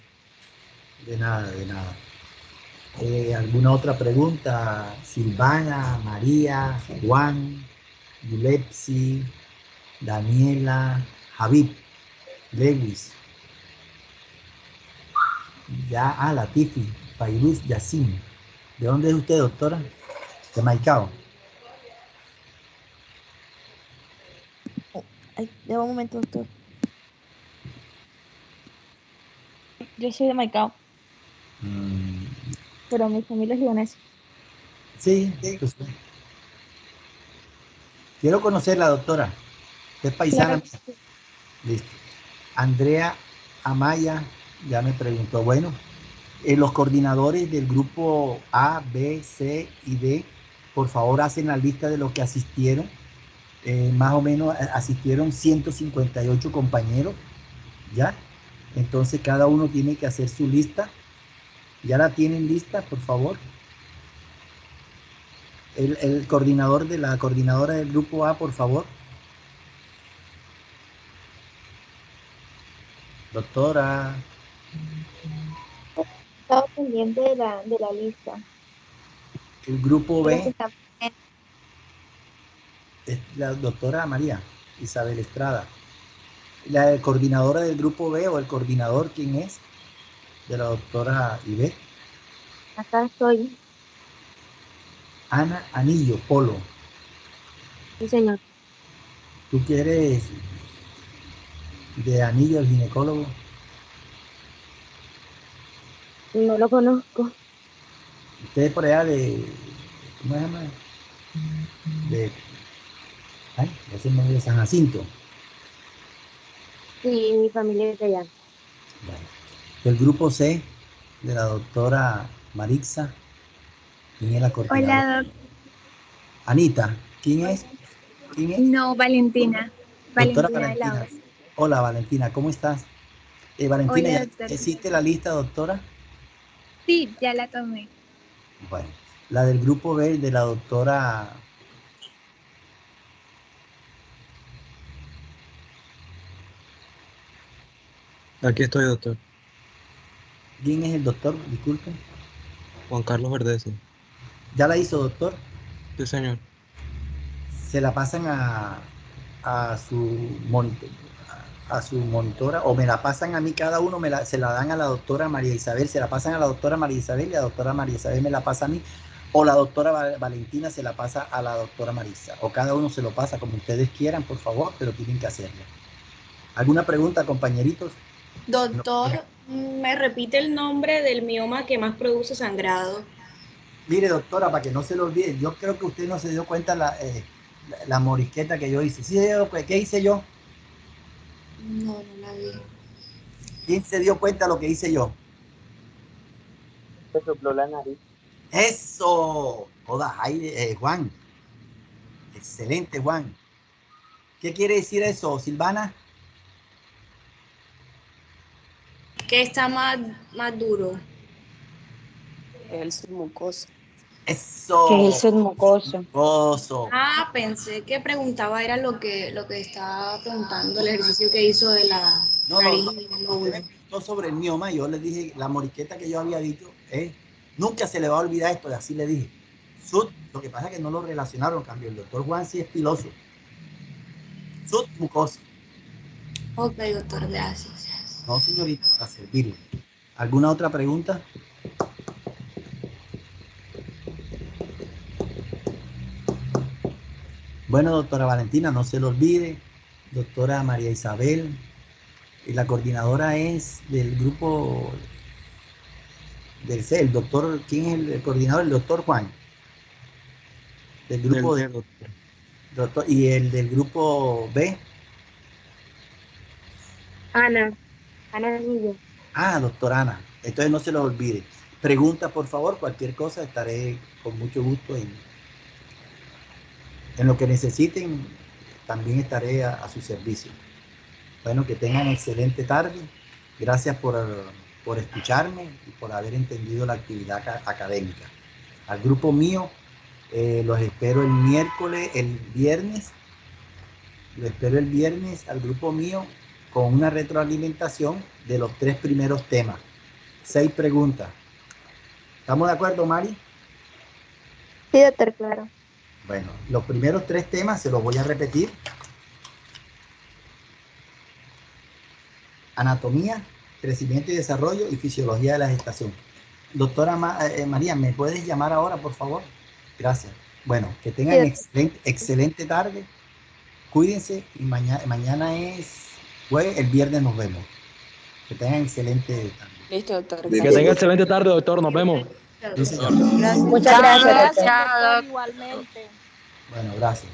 De nada, de nada. ¿Alguna otra pregunta? Silvana, María, Juan, Yulepsi, Daniela, Javid, Lewis, ya, Latifi, Fairuz, Yacine. ¿De dónde es usted, doctora? De Maicao. Ay, de un momento, doctor. Yo soy de Maicao, pero mi familia es libanesa. Sí, pues, quiero conocerla, doctora. Es paisana. Claro que sí. Listo. Andrea Amaya ya me preguntó, bueno, los coordinadores del grupo A, B, C y D, por favor hacen la lista de los que asistieron. Más o menos asistieron 158 compañeros, ¿ya? Entonces cada uno tiene que hacer su lista. ¿Ya la tienen lista, por favor? El coordinador de la coordinadora del grupo A, por favor. Doctora. Estaba pendiente de la lista. El grupo Creo que B está es la doctora María Isabel Estrada. La coordinadora del grupo B o el coordinador, ¿quién es? De la doctora Ivette. acá estoy. Ana Anillo Polo. Sí, señor. ¿Tú quieres de Anillo el ginecólogo? No lo conozco. Ustedes por allá de, ¿cómo se llama? De, ay, ese es de San Jacinto. Sí, mi familia es de allá. Bueno. El grupo C de la doctora Marixa. ¿Quién es la coordinadora? Hola, doc. Anita, ¿quién es? ¿Quién es? No, Valentina. Doctora Valentina de la Valentina. voz. Hola Valentina, ¿cómo estás? Valentina, Hola, ¿ya doctor. existe la lista, doctora? Sí, ya la tomé. Bueno, la del grupo B de la doctora. Aquí estoy, doctor. ¿Quién es el doctor? Disculpe. Juan Carlos Verdece. ¿Ya la hizo, doctor? Sí, señor. Se la pasan a su monitor, a su monitora, o me la pasan a mí, cada uno se la dan a la doctora María Isabel, se la pasan a la doctora María Isabel y la doctora María Isabel me la pasa a mí, o la doctora Valentina se la pasa a la doctora Marisa, o cada uno se lo pasa como ustedes quieran, por favor, pero tienen que hacerlo. ¿Alguna pregunta, compañeritos? Doctor, ¿me repite el nombre del mioma que más produce sangrado? Mire, doctora, para que no se lo olvide, yo creo que usted no se dio cuenta la morisqueta que yo hice. ¿Sí se dio cuenta? ¿Qué hice yo? No, no la vi. ¿Quién se dio cuenta lo que hice yo? Se sopló la nariz. ¡Eso! Joda, Juan. Excelente, Juan. ¿Qué quiere decir eso, Silvana? ¿Qué está más duro? El submucoso. ¡Eso! ¿Qué es el mucoso? Mucoso. Ah, pensé que preguntaba, era lo que estaba preguntando, el ejercicio que hizo de la No, nariz no. y el Usted lóbulo. me preguntó sobre el mioma y yo le dije, la moriqueta que yo había dicho, nunca se le va a olvidar esto, y así le dije. Lo que pasa es que no lo relacionaron, cambio. El doctor Juan sí es piloso. Mucoso. Ok, doctor, gracias. No, señorita, para servirle. ¿Alguna otra pregunta? Bueno, doctora Valentina, no se lo olvide. Doctora María Isabel. Y la coordinadora es del grupo del C. El doctor, ¿quién es el coordinador? El doctor Juan. Del grupo Del de. D, doctor. Doctor, y el del grupo B. Ana. Ana Anillo. Doctora Ana. Entonces no se lo olvide. Pregunta, por favor, cualquier cosa, estaré con mucho gusto en lo que necesiten, también estaré a su servicio. Bueno, que tengan excelente tarde. Gracias por por escucharme y por haber entendido la actividad académica. Al grupo mío, los espero el viernes. Lo espero el viernes al grupo mío con una retroalimentación de los 3 primeros temas. 6 preguntas. ¿Estamos de acuerdo, Mari? Sí, doctor, claro. Bueno, los primeros 3 temas se los voy a repetir. Anatomía, crecimiento y desarrollo y fisiología de la gestación. Doctora María, ¿me puedes llamar ahora, por favor? Gracias. Bueno, que tengan excelente tarde. Cuídense y mañana es jueves, el viernes nos vemos. Que tengan excelente tarde. Listo, doctor. Que tenga excelente tarde, doctor. Nos vemos. Sí, señor. Gracias. Muchas gracias, doctor. Doctor, igualmente. Bueno, gracias.